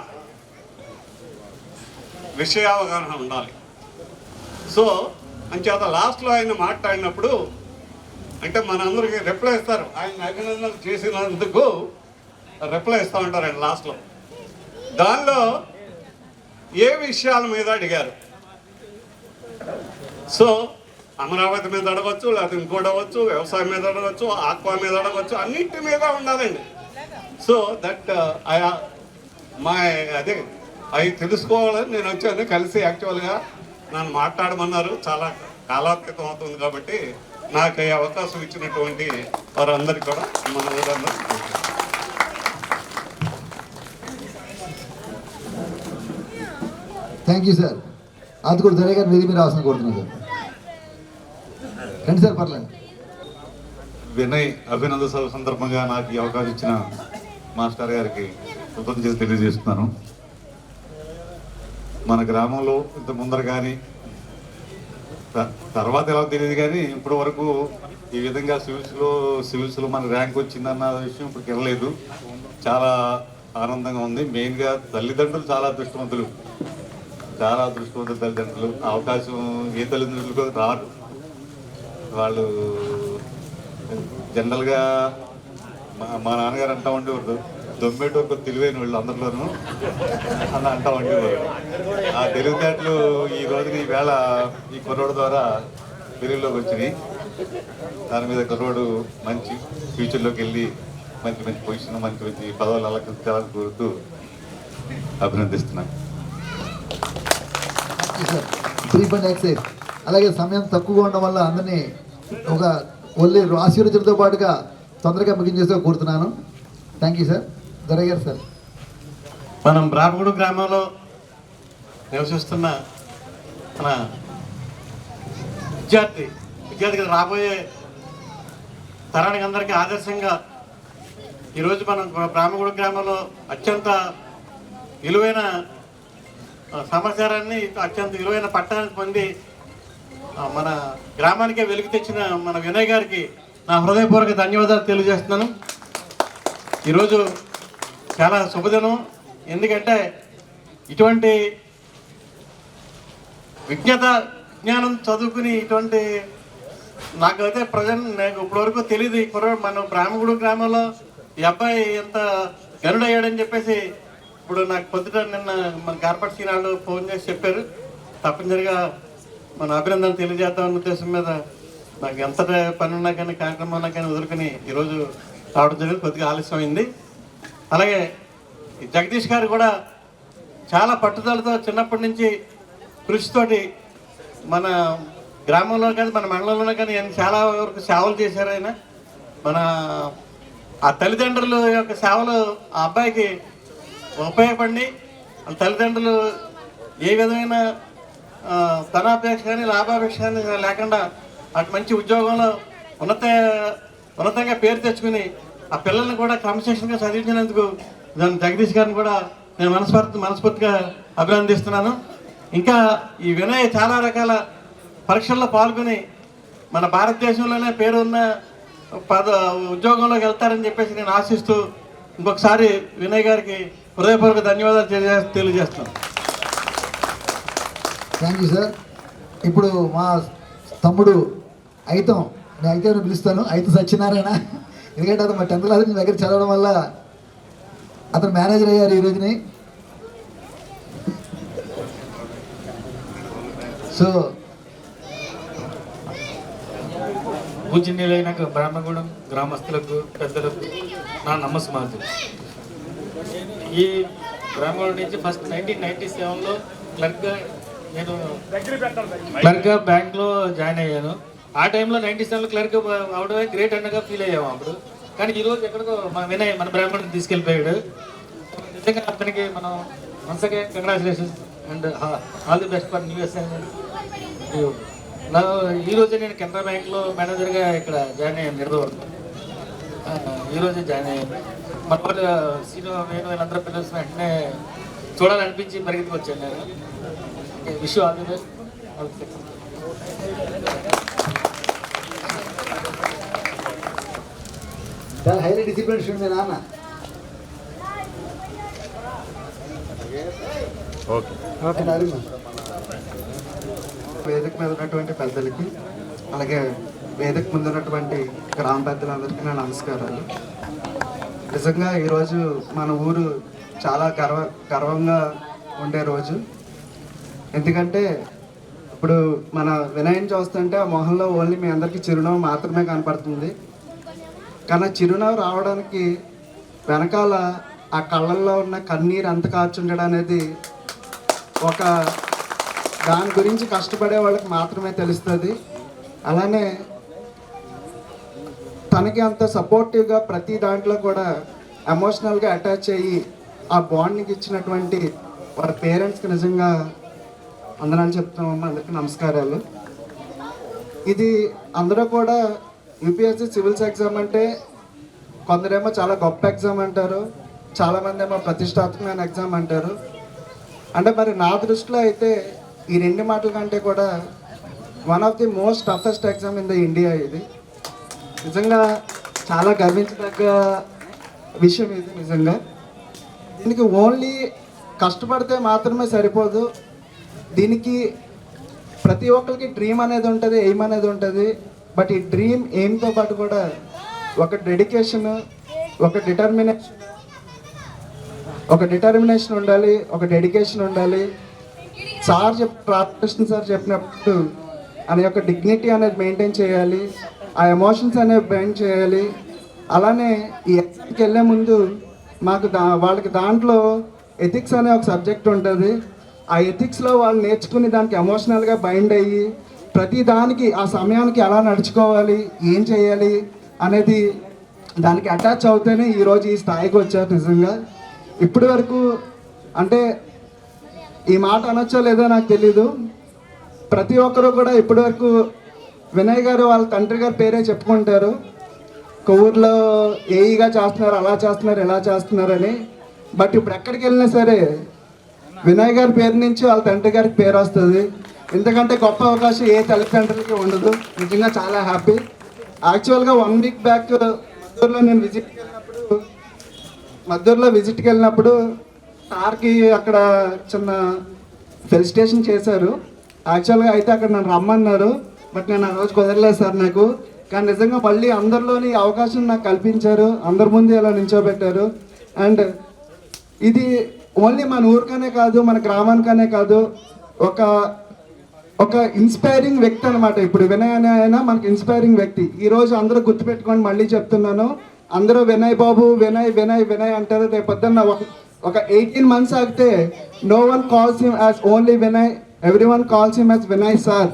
విషయావగాహన ఉండాలి. సో అంచేత లాస్ట్లో ఆయన మాట్లాడినప్పుడు అంటే మనందరికీ రిప్లై ఇస్తారు, ఆయన అభినందనలు చేసినందుకు రిప్లై ఇస్తూ ఉంటారు ఆయన లాస్ట్లో. దానిలో ఏ విషయాల మీద అడిగారు, సో అమరావతి మీద అడగచ్చు, లేకపోతే ఇంకోటి అవ్వచ్చు, వ్యవసాయం మీద అడగచ్చు, ఆక్వా మీద అడగచ్చు, అన్నింటి మీద ఉండాలండి. సో దట్ అదే అవి తెలుసుకోవాలని నేను వచ్చాను కలిసి. యాక్చువల్గా నన్ను మాట్లాడమన్నారు, చాలా కాలాతీతం అవుతుంది కాబట్టి నాకు ఈ అవకాశం ఇచ్చినటువంటి వారందరికీ కూడా మన ఊరందరూ థ్యాంక్ యూ సార్. అది కూడా జరే గారు నిధి మీద అవసరం కోరుతున్నాను సార్. రండి సార్, పర్లేదు. వినయ్ అభినందన సభ సందర్భంగా నాకు ఈ అవకాశం ఇచ్చిన మాస్టర్ గారికి కృతజ్ఞతలు తెలియజేస్తున్నాను. మన గ్రామంలో ఇంత ముందర కానీ తర్వాత ఎలా తెలియదు కానీ ఇప్పటి వరకు ఈ విధంగా సివిల్స్లో మన ర్యాంక్ వచ్చిందన్న విషయం ఇప్పుడు వెళ్ళలేదు. చాలా ఆనందంగా ఉంది. మెయిన్గా తల్లిదండ్రులు చాలా అదృష్టవంతులు తల్లిదండ్రులు. అవకాశం ఏ తల్లిదండ్రులకు రాదు. వాళ్ళు జనరల్గా మా నాన్నగారు అంటా ఉండేవారు, దొమ్మేటోకు తెలివైన వాళ్ళు అందరిలోనూ అని అంటా ఉండేవారు. ఆ తెలివితేటలు ఈ రోజున ఈ వేళ ఈ కుర్రోడు ద్వారా వెలుగులోకి వచ్చినాయి. దాని మీద కుర్రోడు మంచి ఫ్యూచర్లోకి వెళ్ళి మంచి మంచి పొజిషన్, మంచి మంచి పదవులు అలంకరించాలని కోరుతూ అభినందిస్తున్నాను. Brief and excise. అలాగే సమయం తక్కువగా ఉండడం వల్ల అందరినీ ఒక ఓన్లీ ఆశీర్వచనతో పాటుగా తొందరగా ముగించేస్తూ కోరుతున్నాను. Thank you sir. జరగారు సార్. మనం బ్రాహ్మణుడు గ్రామంలో నివసిస్తున్న మన విద్యార్థికి రాబోయే తరానికి అందరికీ ఆదర్శంగా ఈరోజు మనం బ్రాహ్మణుడు గ్రామంలో అత్యంత విలువైన సమాచారాన్ని, అత్యంత విలువైన పట్టణాన్ని పొంది మన గ్రామానికే వెలుగు తెచ్చిన మన వినయ్ గారికి నా హృదయపూర్వక ధన్యవాదాలు తెలియజేస్తున్నాను. ఈరోజు చాలా శుభదినం. ఎందుకంటే ఇటువంటి విజ్ఞానం చదువుకుని ఇటువంటి నాకైతే నాకు ఇప్పటివరకు తెలియదు. ఈ కుర్రాడు మన బ్రాహ్మణుడు గ్రామంలో ఈ అబ్బాయి ఎంత గనుడయ్యాడని చెప్పేసి ఇప్పుడు నాకు పొద్దుట నిన్న మన కార్పొరేట్ సీనాళ్ళు ఫోన్ చేసి చెప్పారు. తప్పనిసరిగా మన అభినందన తెలియజేద్దామన్న ఉద్దేశం మీద నాకు ఎంత పని ఉన్నా కానీ కార్యక్రమం ఉన్నా కానీ వదులుకొని ఈరోజు రావడం జరిగింది. కొద్దిగా ఆలస్యమైంది. అలాగే జగదీష్ గారు కూడా చాలా పట్టుదలతో చిన్నప్పటి నుంచి కృషితోటి మన గ్రామంలో కానీ మన మండలంలో కానీ ఆయన చాలా వరకు సేవలు చేశారు. ఆయన మన ఆ తల్లిదండ్రుల యొక్క సేవలు ఆ అబ్బాయికి ఉపయోగపడి వాళ్ళ తల్లిదండ్రులు ఏ విధమైన ధనాపేక్ష కానీ లాభాపేక్ష కానీ లేకుండా అటు మంచి ఉద్యోగంలో ఉన్నతంగా పేరు తెచ్చుకుని ఆ పిల్లల్ని కూడా క్రమశిక్షణగా చదివించినందుకు దాని జగదీష్ గారిని కూడా నేను మనస్ఫూర్తిగా అభినందిస్తున్నాను. ఇంకా ఈ వినయ్ చాలా రకాల పరీక్షల్లో పాల్గొని మన భారతదేశంలోనే పేరున్న ఉద్యోగంలోకి వెళ్తారని చెప్పేసి నేను ఆశిస్తూ ఇంకొకసారి వినయ్ గారికి హృదయపూర్వక ధన్యవాదాలు తెలియజేస్తున్నాను. Thank you sir. ఇప్పుడు మా తమ్ముడు నేను అయితే పిలుస్తాను, అయితే సత్యనారాయణ. ఎందుకంటే అతను మా 10th క్లాస్ మీ దగ్గర చదవడం వల్ల అతను మేనేజర్ అయ్యారు ఈ రోజుని. సో పూజనీయులైన బ్రాహ్మణగూడెం గ్రామస్తులకు పెద్దలకు నా నమస్కారం. ఈ బ్రాహ్మణగూడెం నుంచి ఫస్ట్ 1997లో క్లర్క్గా బ్యాంక్లో జాయిన్ అయ్యాను. ఆ టైంలో 97లో క్లర్క్ అవడమే గ్రేట్ అన్నగా ఫీల్ అయ్యాము అప్పుడు. కానీ ఈరోజు ఎక్కడికో మన వినయ్ మన బ్రాహ్మణుడిని తీసుకెళ్ళిపోయాడు. నిజంగా అతనికి మనం once again congratulations and all the best for new year. ఈరోజే నేను కెనరా బ్యాంక్లో మేనేజర్గా ఇక్కడ జాయిన్ అయ్యాను నిర్దవరకు. ఈరోజే జాయిన్ అయ్యాను. మన వాళ్ళు సీను వేణు వీళ్ళందరూ పిల్లలు వెంటనే చూడాలనిపించి పరిగెత్తుకు వచ్చాను నేను. Wish all the best. చాలా హైలీ డిసిప్లిన్ స్టూడెంట్ మీ నాన్న. వేదిక మీద ఉన్నటువంటి పెద్దలకి, అలాగే వేదిక ముందు ఉన్నటువంటి గ్రామ పెద్దలందరికీ నా నమస్కారాలు. నిజంగా ఈరోజు మన ఊరు చాలా గర్వంగా ఉండే రోజు. ఎందుకంటే ఇప్పుడు మన వినయం చూస్తుంటే ఆ మొహంలో ఓన్లీ మీ అందరికీ చిరునవ్వు మాత్రమే కనపడుతుంది. కానీ చిరునవ్వు రావడానికి వెనకాల ఆ కళ్ళల్లో ఉన్న కన్నీరు ఎంత కార్చుండడం అనేది ఒక దాని గురించి కష్టపడే వాళ్ళకి మాత్రమే తెలుస్తుంది. అలానే తనకి అంత సపోర్టివ్గా ప్రతి దాంట్లో కూడా ఎమోషనల్గా అటాచ్ అయ్యి ఆ బాండ్కి ఇచ్చినటువంటి వాళ్ళ పేరెంట్స్కి నిజంగా అందరాలు చెప్తున్నామమ్మా, అందరికీ నమస్కారాలు. ఇది అందరూ కూడా యూపీఎస్సీ సివిల్స్ ఎగ్జామ్ అంటే కొందరేమో చాలా గొప్ప ఎగ్జామ్ అంటారు, చాలామంది ఏమో ప్రతిష్టాత్మకమైన ఎగ్జామ్ అంటారు. అంటే మరి నా దృష్టిలో అయితే ఈ రెండు మాటల కంటే కూడా one of the most toughest exam in the India. ఇది నిజంగా చాలా గర్వించదగ్గ విషయం ఇది. నిజంగా దీనికి ఓన్లీ కష్టపడితే మాత్రమే సరిపోదు. దీనికి ప్రతి ఒక్కరికి డ్రీమ్ అనేది ఉంటుంది, ఎయిమ్ అనేది ఉంటుంది. బట్ ఈ డ్రీమ్ ఎయిమ్తో పాటు కూడా ఒక డెడికేషన్, ఒక డిటర్మినేషన్ ఉండాలి, ఒక డెడికేషన్ ఉండాలి. రామకృష్ణ సార్ చెప్పినప్పుడు అనే యొక్క డిగ్నిటీ అనేది మెయింటైన్ చేయాలి, ఆ ఎమోషన్స్ అనేవి మెయింటైన్ చేయాలి. అలానే ఈ ఎగ్జామ్కి వెళ్ళే ముందు మాకు వాళ్ళకి దాంట్లో ఎథిక్స్ అనే ఒక సబ్జెక్ట్ ఉంటుంది. ఆ ఎథిక్స్లో వాళ్ళు నేర్చుకుని దానికి ఎమోషనల్గా బైండ్ అయ్యి ప్రతి దానికి ఆ సమయానికి ఎలా నడుచుకోవాలి, ఏం చేయాలి అనేది దానికి అటాచ్ అవుతేనే ఈరోజు ఈ స్థాయికి వచ్చారు. నిజంగా ఇప్పటి వరకు అంటే ఈ మాట అనొచ్చో లేదో నాకు తెలీదు, ప్రతి ఒక్కరూ కూడా ఇప్పటి వరకు వినయ్ గారు వాళ్ళ తండ్రి గారి పేరే చెప్పుకుంటారు. ఊర్లో ఏఈగా చేస్తున్నారు, అలా చేస్తున్నారు, ఎలా చేస్తున్నారని. బట్ ఇప్పుడు ఎక్కడికి వెళ్ళినా సరే వినయ్ గారి పేరు నుంచి వాళ్ళ తండ్రి గారికి పేరు వస్తుంది. ఎందుకంటే గొప్ప అవకాశం ఏ తల్లిదండ్రులకి ఉండదు. నిజంగా చాలా హ్యాపీ. యాక్చువల్గా 1 వీక్ బ్యాక్ మద్దూరులో విజిట్కి వెళ్ళినప్పుడు సార్కి అక్కడ చిన్న ఫెలిసిటేషన్ చేశారు. యాక్చువల్గా అయితే అక్కడ నన్ను రమ్మన్నారు, బట్ నేను ఆ రోజు కుదరలేదు సార్ నాకు. కానీ నిజంగా మళ్ళీ అందరిలోని అవకాశం నాకు కల్పించారు, అందరి ముందు ఇలా నిల్చోబెట్టారు. అండ్ ఇది ఓన్లీ మన ఊరికనే కాదు, మన గ్రామానికనే కాదు, ఒక ఇన్స్పైరింగ్ వ్యక్తి అనమాట. ఇప్పుడు వినయ్ అనే ఆయన మనకి ఇన్స్పైరింగ్ వ్యక్తి. ఈరోజు అందరూ గుర్తుపెట్టుకొని మళ్ళీ చెప్తున్నాను, అందరూ వినయ్ బాబు వినయ్ వినయ్ వినయ్ అంటారు. రేపు పొద్దున్న ఒక 18 months ఆగితే no one calls him as only Vinay, everyone calls him as Vinay sir.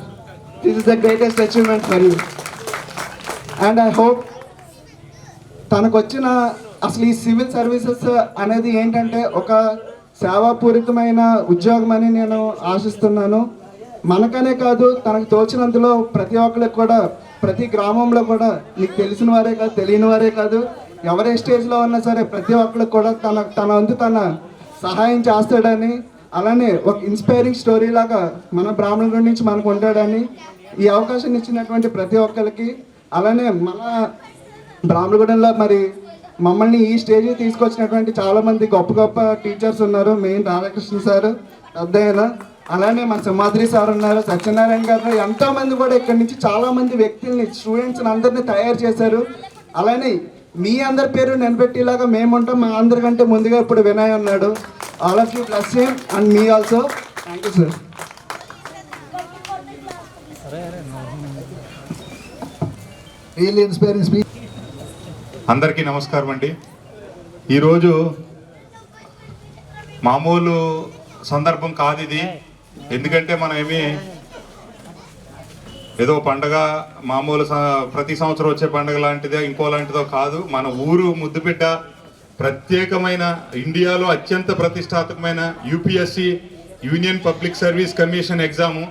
This is the greatest achievement for you. And I hope తనకు వచ్చిన అసలు ఈ సివిల్ సర్వీసెస్ అనేది ఏంటంటే ఒక సేవాపూరితమైన ఉద్యోగం అని నేను ఆశిస్తున్నాను. మనకనే కాదు, తనకు తోచినంతలో ప్రతి ఒక్కరికి కూడా, ప్రతి గ్రామంలో కూడా, నీకు తెలిసిన వారే కాదు, తెలియని వారే కాదు, ఎవరి స్టేజ్లో ఉన్నా సరే ప్రతి ఒక్కరికి కూడా తన వంతు తన సహాయం చేస్తాడని, అలానే ఒక ఇన్స్పైరింగ్ స్టోరీ లాగా మన బ్రాహ్మణుల నుంచి మనకు ఉంటాడని ఈ అవకాశం ఇచ్చినటువంటి ప్రతి ఒక్కరికి, అలానే మన బ్రాహ్మణగూడెంలో మరి మమ్మల్ని ఈ స్టేజ్కి తీసుకొచ్చినటువంటి చాలామంది గొప్ప గొప్ప టీచర్స్ ఉన్నారు. మెయిన్ రాధాకృష్ణ సార్ అద్దయ్య, అలానే మన సింహాద్రి సార్ ఉన్నారు, సత్యనారాయణ గారు, ఎంతోమంది కూడా ఇక్కడి నుంచి చాలామంది వ్యక్తుల్ని స్టూడెంట్స్ని అందరినీ తయారు చేశారు. అలానే మీ అందరి పేరు నిలబెట్టేలాగా మేము ఉంటాం. మా అందరికంటే ముందుగా ఇప్పుడు వినయ్ ఉన్నాడు. All of you bless him and me also. Thank you sir. Really inspiring speech. అందరికీ నమస్కారం అండి. ఈరోజు మామూలు సందర్భం కాదు ఇది. ఎందుకంటే మనం ఏదో పండగ మామూలు ప్రతి సంవత్సరం వచ్చే పండగ లాంటిదో ఇంకో లాంటిదో కాదు. మన ఊరు ముద్దుబిడ్డ, ప్రత్యేకమైన ఇండియాలో అత్యంత ప్రతిష్టాత్మకమైన UPSC union public service commission exam.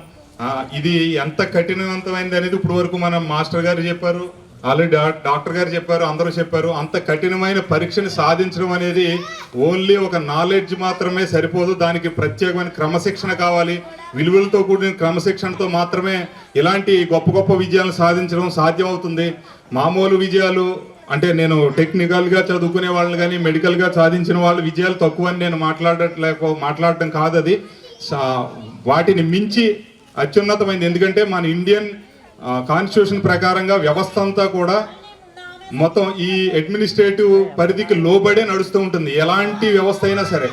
ఇది ఎంత కఠినవంతమైనది అనేది ఇప్పుడు వరకు మనం మాస్టర్ గారు చెప్పారు, ఆల్రెడీ డాక్టర్ గారు చెప్పారు, అందరూ చెప్పారు. అంత కఠినమైన పరీక్షను సాధించడం అనేది ఓన్లీ ఒక నాలెడ్జ్ మాత్రమే సరిపోదు. దానికి ప్రత్యేకమైన క్రమశిక్షణ కావాలి. విలువలతో కూడిన క్రమశిక్షణతో మాత్రమే ఇలాంటి గొప్ప గొప్ప విజయాలను సాధించడం సాధ్యం అవుతుంది. మామూలు విజయాలు అంటే నేను టెక్నికల్గా చదువుకునే వాళ్ళని కానీ మెడికల్గా సాధించిన వాళ్ళ విజయాలు తక్కువ అని నేను మాట్లాడటం కాదు. అది వాటిని మించి అత్యున్నతమైంది. ఎందుకంటే మన ఇండియన్ కాన్స్టిట్యూషన్ ప్రకారంగా వ్యవస్థ అంతా కూడా మొత్తం ఈ అడ్మినిస్ట్రేటివ్ పరిధికి లోబడే నడుస్తూ ఉంటుంది. ఎలాంటి వ్యవస్థ అయినా సరే,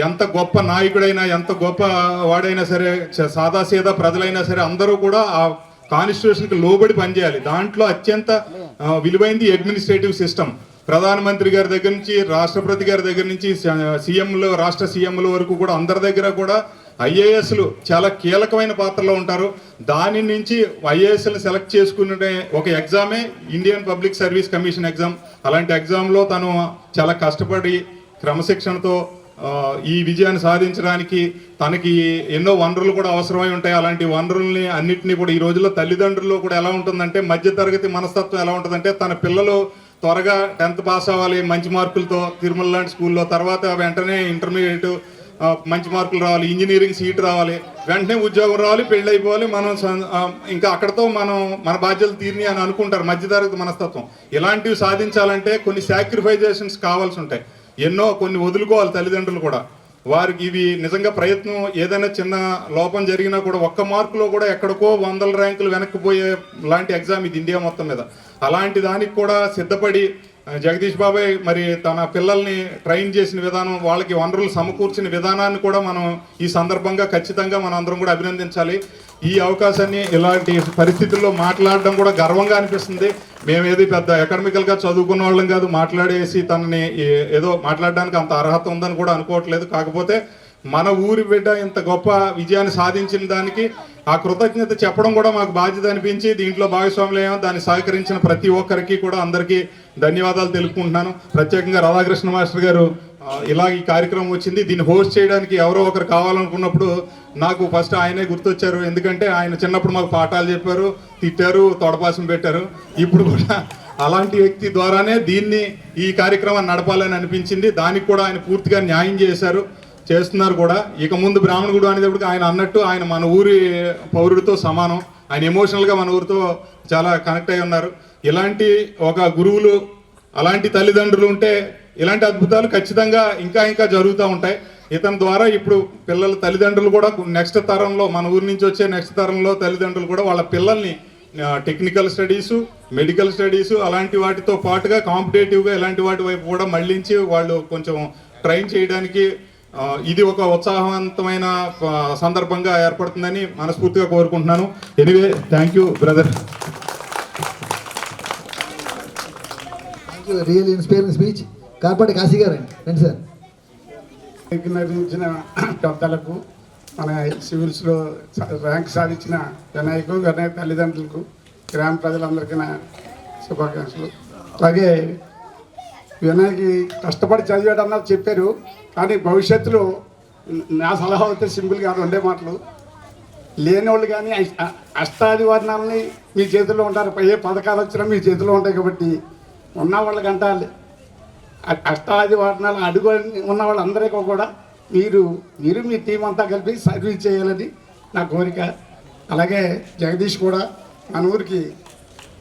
ఎంత గొప్ప నాయకుడైనా ఎంత గొప్ప వాడైనా సరే, సాదాసీదా ప్రజలైనా సరే అందరూ కూడా ఆ కాన్స్టిట్యూషన్కి లోబడి పనిచేయాలి. దాంట్లో అత్యంత విలువైంది అడ్మినిస్ట్రేటివ్ సిస్టమ్. ప్రధానమంత్రి గారి దగ్గర నుంచి రాష్ట్రపతి గారి దగ్గర నుంచి సీఎంలు, రాష్ట్ర సీఎంల వరకు కూడా అందరి దగ్గర కూడా ఐఏఎస్లు చాలా కీలకమైన పాత్రలో ఉంటారు. దాని నుంచి ఐఏఎస్లు సెలెక్ట్ చేసుకునే ఒక ఎగ్జామే Indian public service commission exam. అలాంటి ఎగ్జామ్లో తను చాలా కష్టపడి క్రమశిక్షణతో ఈ విజయాన్ని సాధించడానికి తనకి ఎన్నో వనరులు కూడా అవసరమై ఉంటాయి. అలాంటి వనరుల్ని అన్నింటినీ కూడా ఈ రోజుల్లో తల్లిదండ్రుల్లో కూడా ఎలా ఉంటుందంటే, మధ్యతరగతి మనస్తత్వం ఎలా ఉంటుందంటే, తన పిల్లలు త్వరగా 10th పాస్ అవ్వాలి మంచి మార్కులతో తిరుమల లాంటి స్కూల్లో, తర్వాత వెంటనే ఇంటర్మీడియట్ మంచి మార్కులు రావాలి, ఇంజనీరింగ్ సీట్ రావాలి, వెంటనే ఉద్యోగం రావాలి, పెళ్ళి అయిపోవాలి, మనం ఇంకా అక్కడతో మన బాధ్యతలు తీరిని అని అనుకుంటారు మధ్యతరగతి మనస్తత్వం. ఇలాంటివి సాధించాలంటే కొన్ని సాక్రిఫైజేషన్స్ కావాల్సి ఉంటాయి. కొన్ని వదులుకోవాలి తల్లిదండ్రులు కూడా. వారికి ఇవి నిజంగా ప్రయత్నం, ఏదైనా చిన్న లోపం జరిగినా కూడా ఒక్క మార్కులో కూడా ఎక్కడికో 100 ర్యాంకులు వెనక్కిపోయే లాంటి ఎగ్జామ్ ఇది ఇండియా మొత్తం మీద. అలాంటి దానికి కూడా సిద్ధపడి జగదీష్ బాబాయ్ మరి తన పిల్లల్ని ట్రైన్ చేసిన విధానం, వాళ్ళకి వనరులు సమకూర్చిన విధానాన్ని కూడా మనం ఈ సందర్భంగా ఖచ్చితంగా మనం అందరం కూడా అభినందించాలి. ఈ అవకాశాన్ని ఇలాంటి పరిస్థితుల్లో మాట్లాడడం కూడా గర్వంగా అనిపిస్తుంది. మేమేది పెద్ద అకాడమికల్గా చదువుకున్న వాళ్ళం కాదు, మాట్లాడేసి తనని ఏదో మాట్లాడడానికి అంత అర్హత ఉందని కూడా అనుకోవట్లేదు. కాకపోతే మన ఊరి బిడ్డ ఇంత గొప్ప విజయాన్ని సాధించిన దానికి ఆ కృతజ్ఞత చెప్పడం కూడా మాకు బాధ్యత అనిపించి దీంట్లో భాగస్వాములయ్యాం. దాన్ని సహకరించిన ప్రతి ఒక్కరికి కూడా అందరికీ ధన్యవాదాలు తెలుపుకుంటున్నాను. ప్రత్యేకంగా రాధాకృష్ణ మాస్టర్ గారు ఇలా ఈ కార్యక్రమం వచ్చింది, దీన్ని హోస్ట్ చేయడానికి ఎవరో ఒకరు కావాలనుకున్నప్పుడు నాకు ఫస్ట్ ఆయనే గుర్తొచ్చారు. ఎందుకంటే ఆయన చిన్నప్పుడు మాకు పాఠాలు చెప్పారు, తిట్టారు, తొడపాసం పెట్టారు. ఇప్పుడు కూడా అలాంటి వ్యక్తి ద్వారానే ఈ కార్యక్రమాన్ని నడపాలని అనిపించింది. దానికి కూడా ఆయన పూర్తిగా న్యాయం చేస్తున్నారు కూడా. ఇక ముందు బ్రాహ్మణగూడు అనేటప్పటికి ఆయన అన్నట్టు ఆయన మన ఊరి పౌరుడితో సమానం. ఆయన ఎమోషనల్గా మన ఊరితో చాలా కనెక్ట్ అయి ఉన్నారు. ఇలాంటి ఒక గురువులు, అలాంటి తల్లిదండ్రులు ఉంటే ఇలాంటి అద్భుతాలు ఖచ్చితంగా ఇంకా జరుగుతూ ఉంటాయి. ఇతని ద్వారా ఇప్పుడు పిల్లల తల్లిదండ్రులు కూడా నెక్స్ట్ తరంలో, మన ఊరి నుంచి వచ్చే నెక్స్ట్ తరంలో తల్లిదండ్రులు కూడా వాళ్ళ పిల్లల్ని టెక్నికల్ స్టడీసు, మెడికల్ స్టడీసు అలాంటి వాటితో పాటుగా కాంపిటేటివ్గా ఇలాంటి వాటి వైపు కూడా మళ్ళించి వాళ్ళు కొంచెం ట్రైన్ చేయడానికి ఇది ఒక ఉత్సాహవంతమైన సందర్భంగా ఏర్పడుతుందని మనస్ఫూర్తిగా కోరుకుంటున్నాను. Anyway, thank you brother. Real inspiring speech. కాపాటి కాశీ గారు అండి సార్. నిర్మించిన పెద్దలకు, మన సివిల్స్లో ర్యాంక్ సాధించిన వినాయక తల్లిదండ్రులకు, గ్రామ ప్రజలందరికీ నా శుభాకాంక్షలు. అలాగే వినాయకి కష్టపడి చదివాడన్నారు చెప్పారు, కానీ భవిష్యత్తులో నా సలహా అయితే సింపుల్గా 2 మాటలు. లేనివాళ్ళు కానీ అష్టాది వర్ణాలని మీ చేతిలో ఉంటారు, ఏ పథకాలు వచ్చినా మీ చేతిలో ఉంటాయి. కాబట్టి ఉన్న వాళ్ళకంటే అష్టాది వర్ణాలు అడుగు ఉన్న వాళ్ళందరికీ కూడా మీరు మీ టీం అంతా కలిపి సర్వీస్ చేయాలని నా కోరిక. అలాగే జగదీష్ కూడా మన ఊరికి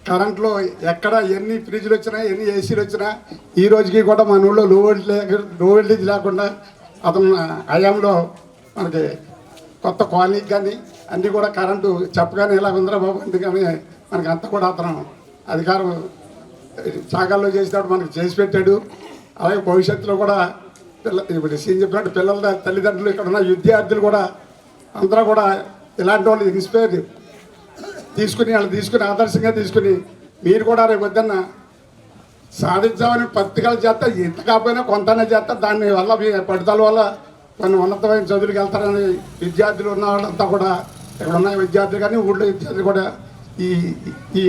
కరెంట్లో ఎక్కడ ఎన్ని ఫ్రిడ్జ్లు వచ్చినా ఎన్ని ఏసీలు వచ్చినా ఈ రోజుకి కూడా మన ఊళ్ళో లో వోల్టేజ్ లేకుండా అతను హయాంలో మనకి కొత్త కాలనీకి కానీ అన్నీ కూడా కరెంటు చెప్పగానే ఇలా ఉందిరా బాబు అందుకని మనకి అంతా కూడా అతను అధికారం సాగాల్లో చేసినప్పుడు మనకి చేసి పెట్టాడు. అలాగే భవిష్యత్తులో కూడా ఇప్పుడు సీన్ చెప్పినట్టు పిల్లల తల్లిదండ్రులు ఇక్కడ ఉన్న విద్యార్థులు కూడా అందరూ కూడా ఇలాంటి వాళ్ళు ఇన్స్పైర్ తీసుకుని వాళ్ళు తీసుకుని ఆదర్శంగా తీసుకుని మీరు కూడా రేపు వద్దన్న సాధించామని పత్రికల చేత ఇంత కాకపోయినా కొంతనే చేత దాని వల్ల మీ పట్టుదల వల్ల కొన్ని ఉన్నతమైన చదువులకు వెళ్తారని విద్యార్థులు ఉన్న వాళ్ళంతా కూడా ఇక్కడ ఉన్న విద్యార్థులు కానీ ఊళ్ళో విద్యార్థులు కూడా ఈ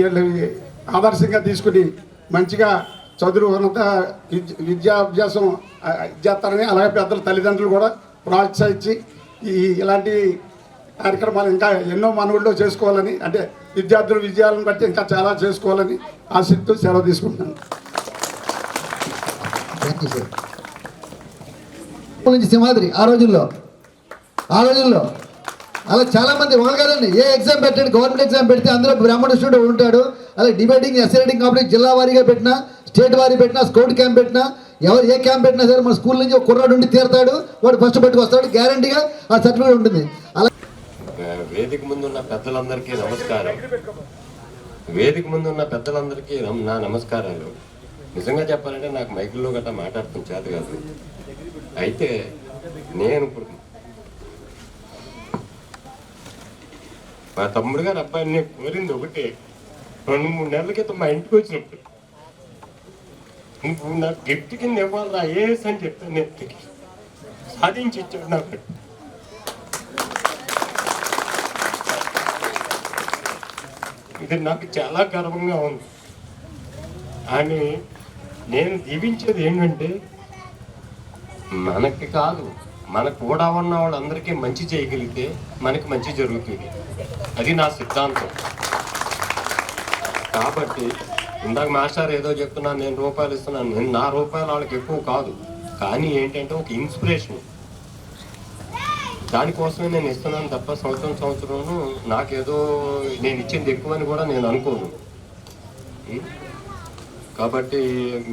ఆదర్శంగా తీసుకుని మంచిగా చదువు ఉన్నత విద్యాభ్యాసం చేస్తారని అలాగే పెద్దల తల్లిదండ్రులు కూడా ప్రోత్సహించి ఇలాంటి కార్యక్రమాలు ఇంకా ఎన్నో మన ఊళ్ళో చేసుకోవాలని అంటే విద్యార్థుల విజయాలను బట్టి ఇంకా చాలా చేసుకోవాలని ఆశిస్తూ సెలవు తీసుకుంటున్నాను. Thank you sir. నుంచి సింహాద్రి ఆ రోజుల్లో అలా చాలామంది వాళ్ళు కదండి ఏ ఎగ్జామ్ పెట్టాడు గవర్నమెంట్ ఎగ్జామ్ పెడితే అందులో బ్రాహ్మణ స్టూడెంట్ ఉంటాడు. అలాగే డిబేటింగ్ ఎస్ఏ రైటింగ్ కాంపిటీషన్ జిల్లా వారీగా పెట్టినా స్టేట్ వారీ పెట్టినా స్కౌట్ క్యాంప్ పెట్టినా ఎవరు ఏ క్యాంప్ పెట్టినా సరే మన స్కూల్ నుంచి ఒక కుర్రాడు ఉండి తీరుతాడు వాడు ఫస్ట్ పట్టుకొస్తాడు గ్యారంటీగా ఆ సర్టిఫికేట్ ఉంటుంది. అలా వేదిక ముందున్న పెద్దలందరికీ నమస్కారం. వేదిక ముందున్న పెద్దలందరికీ నా నమస్కారాలు. నిజంగా చెప్పాలంటే నాకు మైకుల్లో గట్రా మాట్లాడటం చేత కాదు. అయితే నేను ఇప్పుడు మా తమ్ముడు గారు అబ్బాయిని నేను కోరింది ఒకటే, 2-3 నెలల క్రితం మా ఇంటికి వచ్చినప్పుడు నువ్వు నాకు గిఫ్ట్ కింద ఇవ్వాలి ఐఏఎస్ అని చెప్తాను. నేను సాధించి ఇచ్చాడు నాకు. ఇది నాకు చాలా గర్వంగా ఉంది. అని నేను దీవించేది ఏంటంటే మనకి కాదు మన కూడా ఉన్న వాళ్ళందరికీ మంచి చేయగలిగితే మనకి మంచి జరుగుతుంది. అది నా సిద్ధాంతం. కాబట్టి ఇందాక మాస్టర్ ఏదో చెప్తున్నాను, నేను రూపాయలు ఇస్తున్నాను. నేను నా రూపాయలు వాళ్ళకి ఎక్కువ కాదు, కానీ ఏంటంటే ఒక ఇన్స్పిరేషన్. దానికోసమే నేను ఇస్తున్నాను తప్ప సంవత్సరం నాకేదో నేను ఇచ్చింది ఎక్కువ అని కూడా నేను అనుకోను. కాబట్టి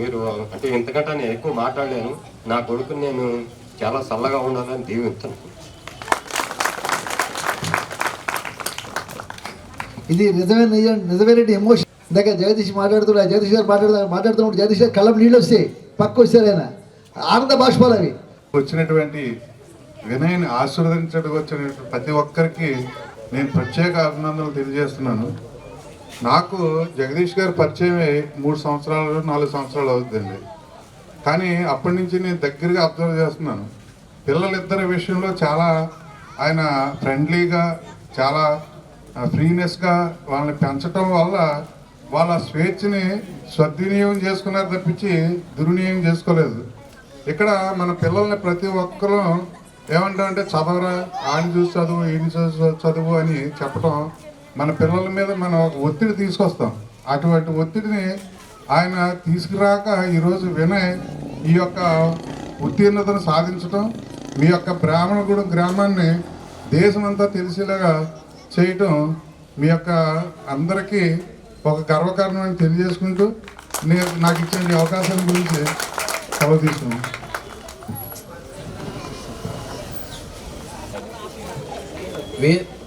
మీరు అంటే ఇంతకంటే నేను ఎక్కువ మాట్లాడలేను. నా కొడుకుని నేను చాలా చల్లగా ఉండాలని దీవిస్తాను. ఇది నిజమైన ఎమోషన్. ఇందాక జగదీష్ మాట్లాడుతున్నాడు, జగదీష్ గారు మాట్లాడుతున్నప్పుడు జగదీష్ గారు కళ్ళం నీళ్ళు వస్తాయి, పక్క వచ్చారు ఆయన ఆనంద బాష్పాలు అవి. వచ్చినటువంటి వినయ్ని ఆశీర్వదించడానికి వచ్చిన ప్రతి ఒక్కరికి నేను ప్రత్యేక అభినందనలు తెలియజేస్తున్నాను. నాకు జగదీష్ గారి పరిచయమే 3 సంవత్సరాలు 4 సంవత్సరాలు అవుతుందండి. కానీ అప్పటి నుంచి నేను దగ్గరగా అబ్జర్వ్ చేస్తున్నాను. పిల్లలిద్దరి విషయంలో చాలా ఆయన ఫ్రెండ్లీగా చాలా ఫ్రీనెస్గా వాళ్ళని పెంచడం వల్ల వాళ్ళ స్వేచ్ఛని సద్వినియోగం చేసుకున్నారు తప్పించి దుర్వినియోగం చేసుకోలేదు. ఇక్కడ మన పిల్లల్ని ప్రతి ఒక్కరూ ఏమంటామంటే చదవరా, ఆడిని చూసి చదువు, ఈయన చూసి చదువు అని చెప్పడం మన పిల్లల మీద మనం ఒక ఒత్తిడి తీసుకొస్తాం. అటువంటి ఒత్తిడిని ఆయన తీసుకురాక ఈరోజు వినయ్ ఈ యొక్క ఉత్తీర్ణతను సాధించడం, మీ యొక్క బ్రాహ్మణగూడెం గ్రామాన్ని దేశమంతా తెలిసేలాగా చేయటం మీ యొక్క అందరికీ ఒక గర్వకారణం తెలియజేసుకుంటూ నాకు ఇచ్చిన అవకాశం గురించి సెలవు తీసుకున్నాను.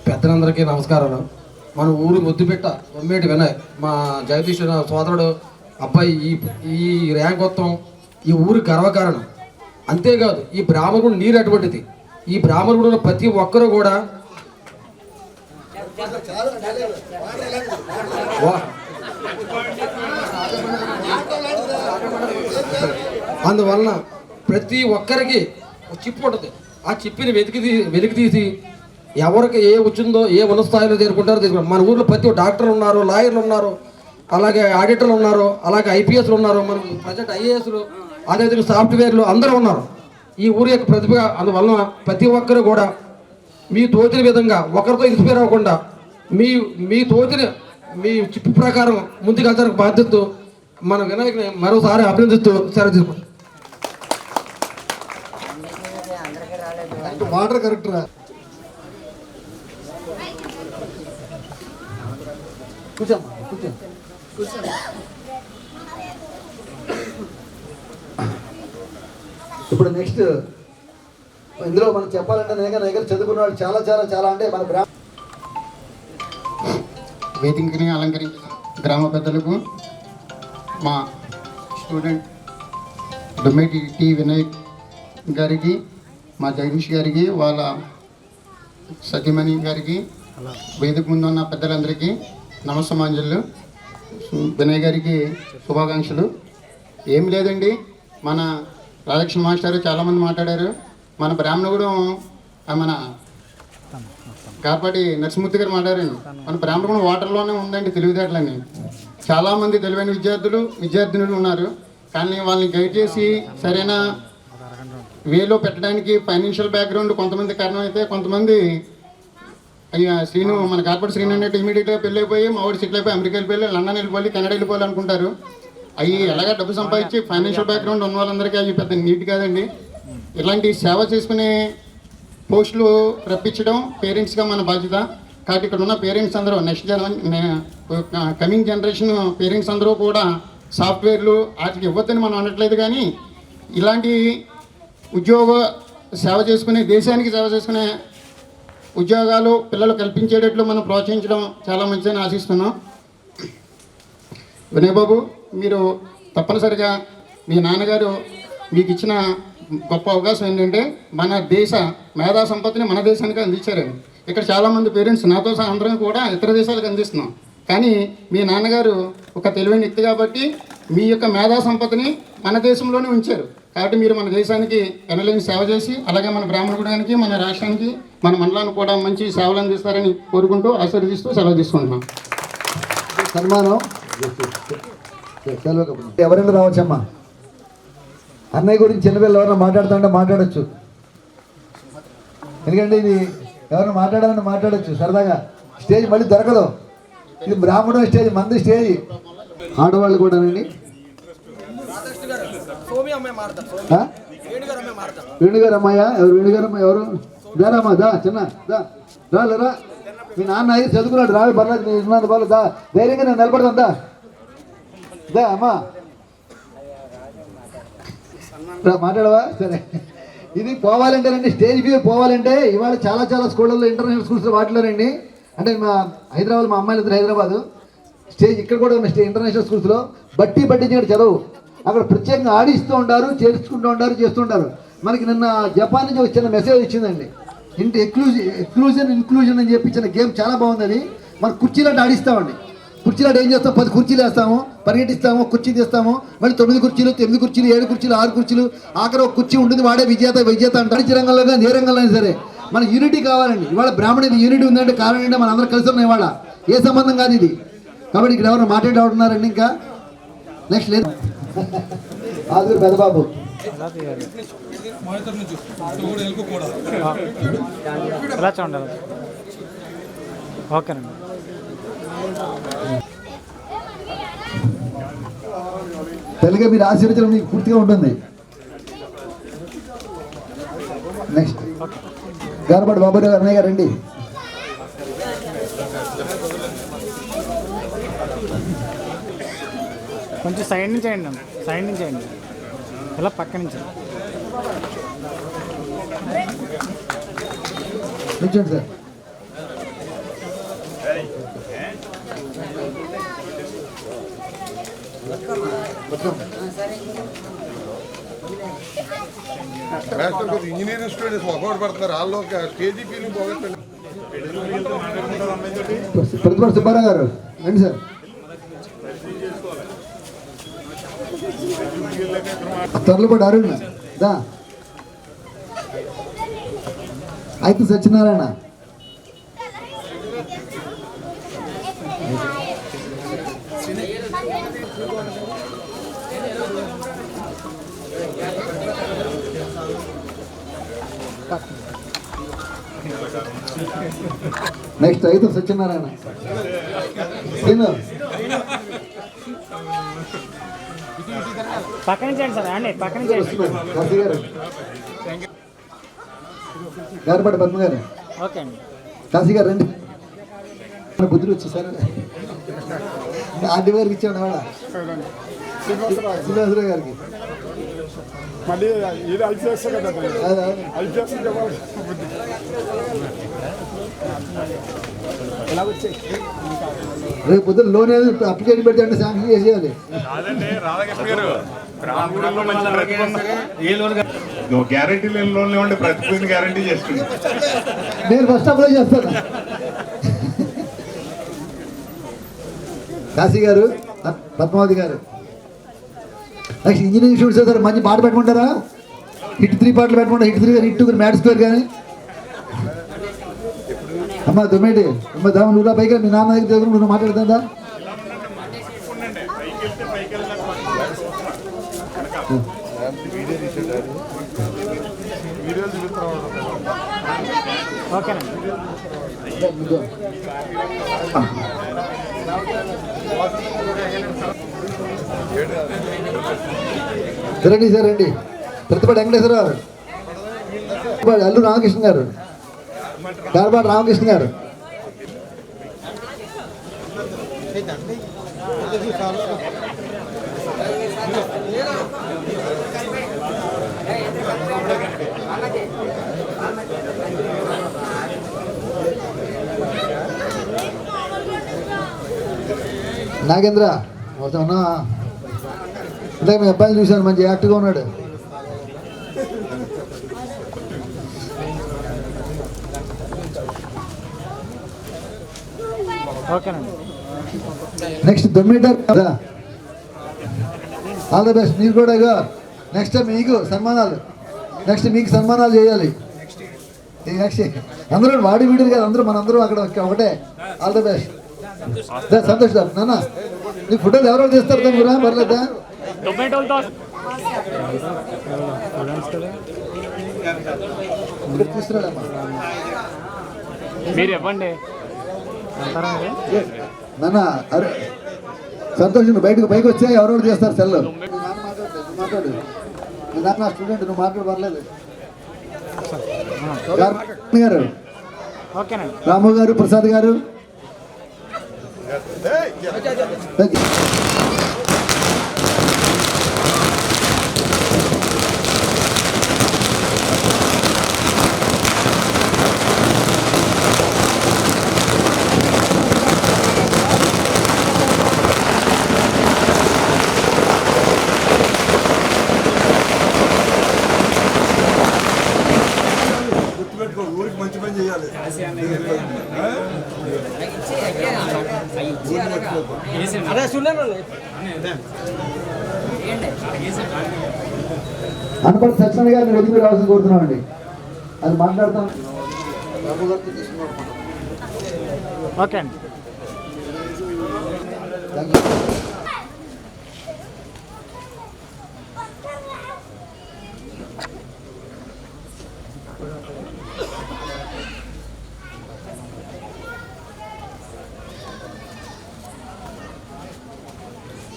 పెద్దలందరికీ నమస్కారాలు. మన ఊరు ముద్దుపెట్ట బొమ్మేటి వినయ్ మా జగదీష్ సోదరుడు అబ్బాయి ఈ ర్యాంక్ మొత్తం ఈ ఊరి గర్వకారణం. అంతేకాదు ఈ బ్రాహ్మణుడు నీరు అటువంటిది. ఈ బ్రాహ్మణుడు ప్రతి ఒక్కరూ కూడా అందువలన ప్రతి ఒక్కరికి ఒక చిప్పు ఉంటుంది. ఆ చిప్పిని వెలికి తీసి ఎవరికి ఏ వచ్చిందో ఏ ఉన్నత స్థాయిలో చేరుకుంటారో మన ఊర్లో ప్రతి డాక్టర్లు ఉన్నారు, లాయర్లు ఉన్నారు, అలాగే ఆడిటర్లు ఉన్నారు, అలాగే ఐపీఎస్లు ఉన్నారు, మన ప్రజెంట్ ఐఏఎస్లు, అదేవిధంగా సాఫ్ట్వేర్లు అందరూ ఉన్నారు ఈ ఊరి యొక్క ప్రతిభ. అందువలన ప్రతి ఒక్కరు కూడా మీ తోచిన విధంగా ఒకరితో ఇన్స్పైర్ అవ్వకుండా మీ తోచిన మీ చిప్పు ప్రకారం ముందుకెళ్తానికి బాధ్యత మన వినాయకుని మరోసారి అభినందిస్తూ సెలవు తీసుకుంటాం. వాటర్ కరెక్టరా కూర్చోమ్మా కూర్చో. ఇప్పుడు నెక్స్ట్ ఇందులో మనం చెప్పాలంటే దగ్గర చదువుకున్న వాళ్ళు చాలా చాలా చాలా అంటే మన వేదికని అలంకరించిన గ్రామ పెద్దలకు, మా స్టూడెంట్ దొమ్మేటి టి వినాయక్ గారికి, మా జగదీష్ గారికి, వాళ్ళ సతీమణి గారికి, వేదిక ముందు ఉన్న పెద్దలందరికీ నమస్సమాంజలు. వినయ్ గారికి శుభాకాంక్షలు. ఏం లేదండి, మన రాధాకృష్ణ మాస్టర్ చాలామంది మాట్లాడారు. మన బ్రాహ్మణగూడెం మన కార్పాటి నరసింహమూర్తి గారు మాట్లాడారు. మన బ్రాహ్మణగూడెం వాటర్లోనే ఉందండి తెలివితేటలని. చాలామంది తెలివైన విద్యార్థినులు ఉన్నారు. కానీ వాళ్ళని గైడ్ చేసి సరైన వేలో పెట్టడానికి ఫైనాన్షియల్ బ్యాక్గ్రౌండ్ కొంతమంది కారణం అయితే, కొంతమంది శ్రీను మన కార్పొరేట్ శ్రీను అంటే ఇమీడియట్గా పెళ్ళి అయిపోయి మా వాడు సెటిల్ అయిపోయి అమెరికా వెళ్ళిపోయి, లండన్ వెళ్ళిపోయి, కెనడా వెళ్ళిపోవాలి అనుకుంటారు. అవి ఎలాగ డబ్బు సంపాదించి ఫైనాన్షియల్ బ్యాక్గ్రౌండ్ ఉన్న వాళ్ళందరికీ అవి పెద్ద నీట్ కాదండి. ఇలాంటి సేవ చేసుకునే పోస్టులు రప్పించడం పేరెంట్స్గా మన బాధ్యత. కాబట్టి ఇక్కడ ఉన్న పేరెంట్స్ అందరూ కమింగ్ జనరేషన్ పేరెంట్స్ అందరూ కూడా సాఫ్ట్వేర్లు వాటికి ఇవ్వద్దని మనం అనట్లేదు. కానీ ఇలాంటి ఉద్యోగ సేవ చేసుకునే, దేశానికి సేవ చేసుకునే ఉద్యోగాలు పిల్లలు కల్పించేటట్లు మనం ప్రోత్సహించడం చాలా మంచిదని ఆశిస్తున్నాం. వినయ్ బాబు, మీరు తప్పనిసరిగా మీ నాన్నగారు మీకు ఇచ్చిన గొప్ప అవకాశం ఏంటంటే మన దేశ మేధా సంపత్తిని మన దేశానికి అందించారండి. ఇక్కడ చాలామంది పేరెంట్స్ నాతో అందరం కూడా ఇతర దేశాలకు అందిస్తున్నాం. కానీ మీ నాన్నగారు ఒక తెలివైన వ్యక్తి కాబట్టి మీ యొక్క మేధా సంపత్తిని మన దేశంలోనే ఉంచారు. కాబట్టి మీరు మన దేశానికి ఎనలేని సేవ చేసి, అలాగే మన బ్రాహ్మణగూడానికి, మన రాష్ట్రానికి, మన మండలానికి కూడా మంచి సేవలు అందిస్తారని కోరుకుంటూ ఆశీర్వదిస్తూ సెలవు తీసుకుంటున్నాం. సన్మానం ఎవరైనా రావచ్చమ్మా. అన్నయ్య గురించి చిన్నపిల్లలు ఎవరైనా మాట్లాడుతుంటే మాట్లాడచ్చు. ఎందుకంటే ఇది ఎవరైనా మాట్లాడాలని మాట్లాడచ్చు సరదాగా. స్టేజ్ మళ్ళీ దొరకదు. ఇది బ్రాహ్మణ స్టేజ్, మంది స్టేజ్. ఆడవాళ్ళు కూడానండి. వేణుగారు అమ్మాయ ఎవరు? వేణుగారు అమ్మాయి ఎవరు? దారమ్మా, దా చిన్న దా లేరా. మీ నాన్న అయితే చదువుకున్నాడు, రావి పర్లేదు, నీ ఇన్నాను బాలు దా, ధైర్యంగా నేను నిలబడతాను దా అమ్మా. మాట్లాడవా? సరే. ఇది పోవాలంటేనండి, స్టేజ్ మీద పోవాలంటే ఇవాళ చాలా చాలా స్కూళ్ళల్లో, ఇంటర్నేషనల్ స్కూల్స్ వాటిలోనండి. అంటే మా హైదరాబాద్, మా అమ్మాయిలు ఇద్దరు హైదరాబాదు స్టేజ్, ఇక్కడ కూడా ఉన్న ఇంటర్నేషనల్ స్కూల్స్లో బట్టించిన చదువు అక్కడ ప్రత్యేకంగా ఆడిస్తూ ఉంటారు, చేర్చుకుంటూ ఉంటారు, చేస్తుంటారు. మనకి నిన్న జపాన్ నుంచి వచ్చిన మెసేజ్ వచ్చిందండి. ఇంక్లూజన్ అని చెప్పి ఇచ్చిన గేమ్ చాలా బాగుంది. అది మనం కుర్చీలాంటి ఆడిస్తామండి. కుర్చీలాంటి ఏం చేస్తాం, 10 కుర్చీలు వేస్తాము, పరిగెట్టిస్తాము, కుర్చీ తీస్తాము, మళ్ళీ 9 కుర్చీలు, 8 కుర్చీలు, 7 కుర్చీలు, 6 కుర్చీలు, ఆఖరి ఒక కుర్చీ ఉంటుంది, వాడే విజేత అంటారు. ఈ రంగంలో కానీ ఏ రంగంలో అయినా సరే మన యూనిటీ కావాలండి. ఇవాళ బ్రాహ్మణ యూనిటీ ఉందంటే కారణం ఏంటంటే మన అందరం కలిసి ఉన్నాం. ఇవాళ ఏ సంబంధం కాదు ఇది. కాబట్టి ఇక్కడ ఎవరైనా మాట్లాడుతున్నారండి. ఇంకా నెక్స్ట్ లేదు. ఆదురు పెద్దబాబు ఓకేనండి. తెలుగు మీరు ఆశీర్వచనం మీకు పూర్తిగా ఉంటుంది. నెక్స్ట్ గారపాటి బాబురావు అన్నయ్య గారు రండి. కొంచెం సైడ్ నుంచి అయ్యండి, సైడ్ నుంచి అయ్యండి, ఇలా పక్క నుంచి నిల్చోండి సార్. ఇంజనీరింగ్ స్టూడెంట్స్ ఒకటి పడుతున్నారు, వాళ్ళు స్టేజీ ఫీలింగ్ పోగొట్టండి. ప్రతిపాడు సుబ్బారావు గారు రండి సార్. తొర్లపాడు అరుణ్ దా. అయితే సత్యనారాయణ, నెక్స్ట్ అయితే సత్యనారాయణ, పక్కన చేయండి సార్ అండి, పక్కన చేయండి. కాశీ గారు, గారిపాటి పద్మ గారు, ఓకే అండి. కాశీ గారు రండి. బుద్ధులు వచ్చేసారు. ఆంటీ గారికి ఇచ్చాడు వాళ్ళ శ్రీనివాసరావు గారికి. రేపు పొద్దున లోన్ అప్లికేషన్ పెడితే అంటే శాంక్షన్ చేసేయాలి. గ్యారంటీ లేని లోన్లు ఇవ్వండి, ప్రతిభూతిని గ్యారంటీ చేస్తుంది. నేను ఫస్ట్ అప్లై చేస్తాను. కాశీ గారు, పద్మావతి గారు, నెక్స్ట్ ఇంజనీరింగ్ స్టూడెంట్స్ సార్ మంచి పాట పెట్టుకుంటారా? హిట్ 3 పాటలు పెట్టుకుంటా. హిట్ 3 కానీ హిట్ 2 కానీ మ్యాథ్స్ స్క్వేర్ కానీ. అమ్మ దొమ్మేటి అమ్మ దామ నువ్వు పైకి మీ నాన్న దగ్గర నువ్వు మాట్లాడుతుందా? ఓకేనండి. రండి సార్ రండి. ప్రతిపాటి వెంకటేశ్వరరావు, అల్లు రామకృష్ణ గారు, గారపాటి రామకృష్ణ గారు, నాగేంద్ర వస్తామన్నా. ఇందాక మీ అబ్బాయిని చూశాను, మంచి యాక్టివ్గా ఉన్నాడు. ఓకేనండి. నెక్స్ట్ దొమ్మీటర్ ఆల్ ద బెస్ట్. మీరు కూడా నెక్స్ట్ టైం మీకు సన్మానాలు, నెక్స్ట్ మీకు సన్మానాలు చేయాలి. నెక్స్ట్ అందరూ వాడి వీడియో కాదు, అందరూ మనందరం అక్కడ ఒకటే. All the best. Santosh sir నాన్న, నీ ఫోటోలు ఎవరెవరు తీస్తారు తమ్మురా? పర్లేదా? తీసుకురాడమ్మా. మీరు ఇవ్వండి నాన్న. అరే సంతోష్, నువ్వు పైకి వచ్చా ఎవరెవరు చేస్తారు సెల్? మాట్లాడు. మీ నాన్న స్టూడెంట్, నువ్వు మాట్లాడు పర్లేదు. గారు, రాము గారు, ప్రసాద్ గారు, గుర్తుపెట్టుకో, ఊరికి మంచి పని చేయాలి. అనపడి సత్యనారాయణ గారిని వెతికి రావాల్సి కోరుతున్నాం అండి. అది మాట్లాడతాం. ఓకే అండి.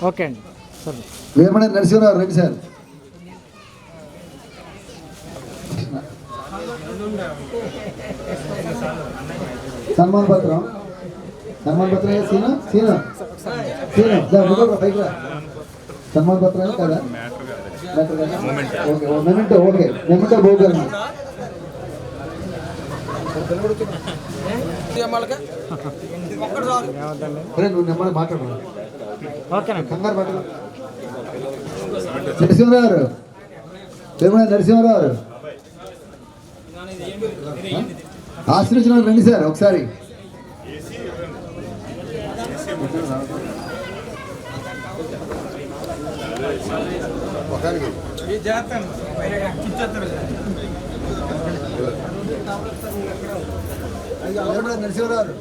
ఓకే అండి. సరే, వేమన నరసింహరావు రండి సార్. సన్మాన పత్రం, సన్మాన పత్రం సీనా సీనా సీనా పైకి రా. సన్మాన పత్రం కదా, ఓకే మెమెంటో, ఓకే మెమెంటో బోగర్. నువ్వు నెమ్మది మాట్లాడు. ఓకేనండి. కంగారు పట్టు. నరసింహరావు, వేమన నరసింహరావు ఆశ్రయించిన రండి సార్ ఒకసారి. నరసింహరావు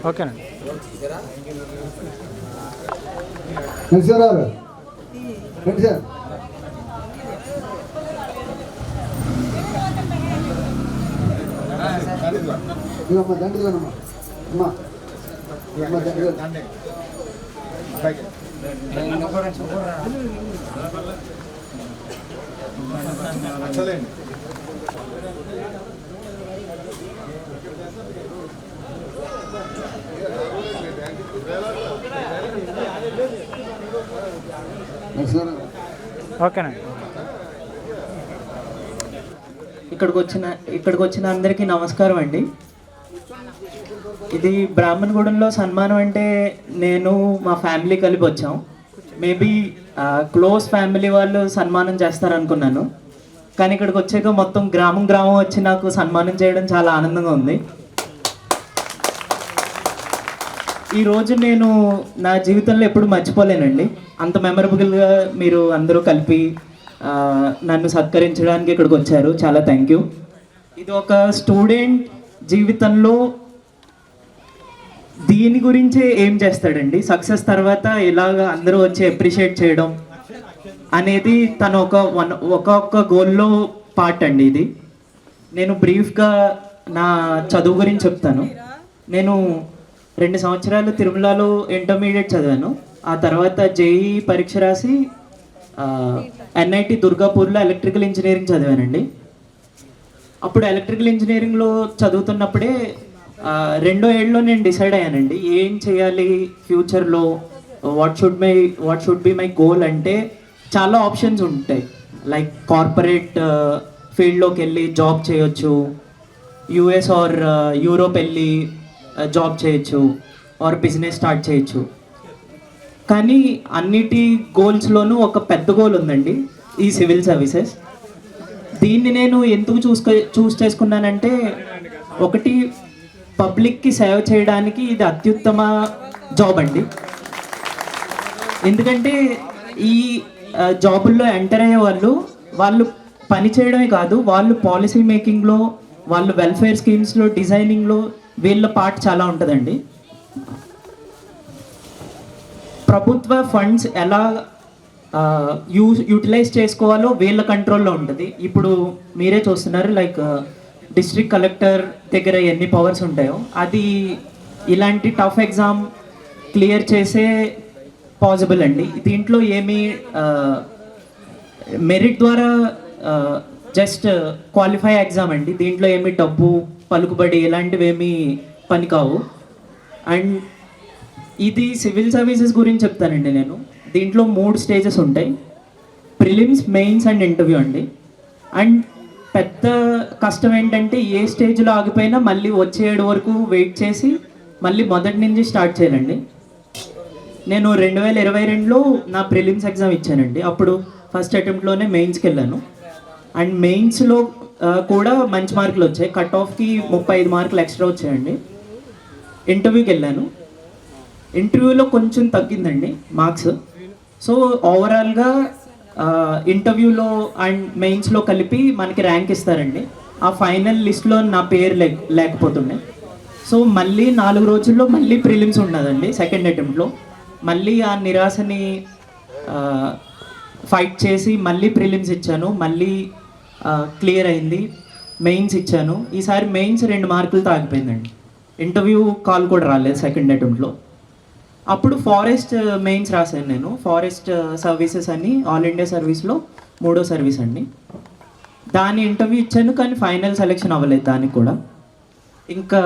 ఓకేనండి. నరసింహారావు రండి సార్. ఇవమ్మా దండి అమ్మా అమ్మా అమ్మా దండి ఓకేనండి. ఇక్కడికి వచ్చిన అందరికీ నమస్కారం అండి. ఇది బ్రాహ్మణగూడెంలో సన్మానం అంటే నేను మా ఫ్యామిలీ కలిపి వచ్చాం. మేబీ క్లోజ్ ఫ్యామిలీ వాళ్ళు సన్మానం చేస్తారనుకున్నాను, కానీ ఇక్కడికి వచ్చాక మొత్తం గ్రామం వచ్చి నాకు సన్మానం చేయడం చాలా ఆనందంగా ఉంది. ఈరోజు నేను నా జీవితంలో ఎప్పుడు మర్చిపోలేనండి. అంత మెమరబుల్గా మీరు అందరూ కలిపి నన్ను సత్కరించడానికి ఇక్కడికి వచ్చారు. చాలా థ్యాంక్ యూ. ఇది ఒక స్టూడెంట్ జీవితంలో దీని గురించే ఏం చేస్తాడండి, సక్సెస్ తర్వాత ఇలాగ అందరూ వచ్చి అప్రిషియేట్ చేయడం అనేది తన ఒక్కొక్క గోల్లో పార్ట్ అండి. ఇది నేను బ్రీఫ్గా నా చదువు గురించి చెప్తాను. నేను 2 సంవత్సరాలు తిరుమలలో ఇంటర్మీడియట్ చదివాను. ఆ తర్వాత జేఈ పరీక్ష రాసి NIT దుర్గాపూర్లో ఎలక్ట్రికల్ ఇంజనీరింగ్ చదివానండి. అప్పుడు ఎలక్ట్రికల్ ఇంజనీరింగ్లో చదువుతున్నప్పుడే 2వ ఏళ్ళలో నేను డిసైడ్ అయ్యానండి ఏం చేయాలి ఫ్యూచర్లో, what should be my goal. అంటే చాలా ఆప్షన్స్ ఉంటాయి. లైక్ కార్పొరేట్ ఫీల్డ్లోకి వెళ్ళి జాబ్ చేయొచ్చు, US ఆర్ యూరోప్ వెళ్ళి జాబ్ చేయొచ్చు, ఆర్ బిజినెస్ స్టార్ట్ చేయొచ్చు. కానీ అన్నిటి గోల్స్లోనూ ఒక పెద్ద గోల్ ఉందండి, ఈ సివిల్ సర్వీసెస్. దీన్ని నేను ఎందుకు చూస్ చేసుకున్నానంటే, ఒకటి పబ్లిక్కి సేవ చేయడానికి ఇది అత్యుత్తమ జాబ్ అండి. ఎందుకంటే ఈ జాబుల్లో ఎంటర్ అయ్యే వాళ్ళు పని చేయడమే కాదు, వాళ్ళు పాలసీ మేకింగ్లో, వాళ్ళు వెల్ఫేర్ స్కీమ్స్లో, డిజైనింగ్లో వీళ్ళ పార్ట్ చాలా ఉంటుందండి. ప్రభుత్వ ఫండ్స్ ఎలా యూటిలైజ్ చేసుకోవాలో వీళ్ళ కంట్రోల్లో ఉంటుంది. ఇప్పుడు మీరే చూస్తున్నారు, లైక్ డిస్ట్రిక్ట్ కలెక్టర్ దగ్గర ఎన్ని పవర్స్ ఉంటాయో అది ఇలాంటి టఫ్ ఎగ్జామ్ క్లియర్ చేసే పాసిబుల్ అండి. దీంట్లో ఏమీ మెరిట్ ద్వారా జస్ట్ క్వాలిఫై ఎగ్జామ్ అండి. దీంట్లో ఏమి డబ్బు, పలుకుబడి ఇలాంటివి ఏమీ పని కావు. అండ్ ఇది సివిల్ సర్వీసెస్ గురించి చెప్తానండి నేను. దీంట్లో 3 స్టేజెస్ ఉంటాయి, ప్రిలిమ్స్, మెయిన్స్ అండ్ ఇంటర్వ్యూ అండి. అండ్ పెద్ద కష్టం ఏంటంటే ఏ స్టేజ్లో ఆగిపోయినా మళ్ళీ వచ్చే 7 వరకు వెయిట్ చేసి మళ్ళీ మొదటి నుంచి స్టార్ట్ చేయాలండి. నేను 2022లో నా ప్రిలిమ్స్ ఎగ్జామ్ ఇచ్చానండి. అప్పుడు ఫస్ట్ అటెంప్ట్లోనే మెయిన్స్కి వెళ్ళాను. అండ్ మెయిన్స్లో కూడా మంచి మార్కులు వచ్చాయి, కట్ ఆఫ్కి 35 మార్కులు ఎక్స్ట్రా వచ్చాయండి. ఇంటర్వ్యూకి వెళ్ళాను, ఇంటర్వ్యూలో కొంచెం తగ్గిందండి మార్క్స్. సో ఓవరాల్గా ఇంటర్వ్యూలో అండ్ మెయిన్స్లో కలిపి మనకి ర్యాంక్ ఇస్తారండి. ఆ ఫైనల్ లిస్ట్లో నా పేరు లేకపోతుండే. సో మళ్ళీ 4 రోజుల్లో మళ్ళీ ప్రిలిమ్స్ ఉన్నదండి సెకండ్ అటెంప్ట్లో. మళ్ళీ ఆ నిరాశని ఫైట్ చేసి మళ్ళీ ప్రిలిమ్స్ ఇచ్చాను, మళ్ళీ క్లియర్ అయింది. మెయిన్స్ ఇచ్చాను. ఈసారి మెయిన్స్ 2 మార్కులతో ఆగిపోయిందండి. ఇంటర్వ్యూ కాల్ కూడా రాలేదు సెకండ్ అటెంప్ట్లో. అప్పుడు ఫారెస్ట్ మెయిన్స్ రాశాను నేను. ఫారెస్ట్ సర్వీసెస్ అని ఆల్ ఇండియా సర్వీస్లో 3వ సర్వీస్ అండి. దాని ఇంటర్వ్యూ ఇచ్చాను, కానీ ఫైనల్ సెలెక్షన్ అవ్వలేదు దానికి కూడా. ఇంకా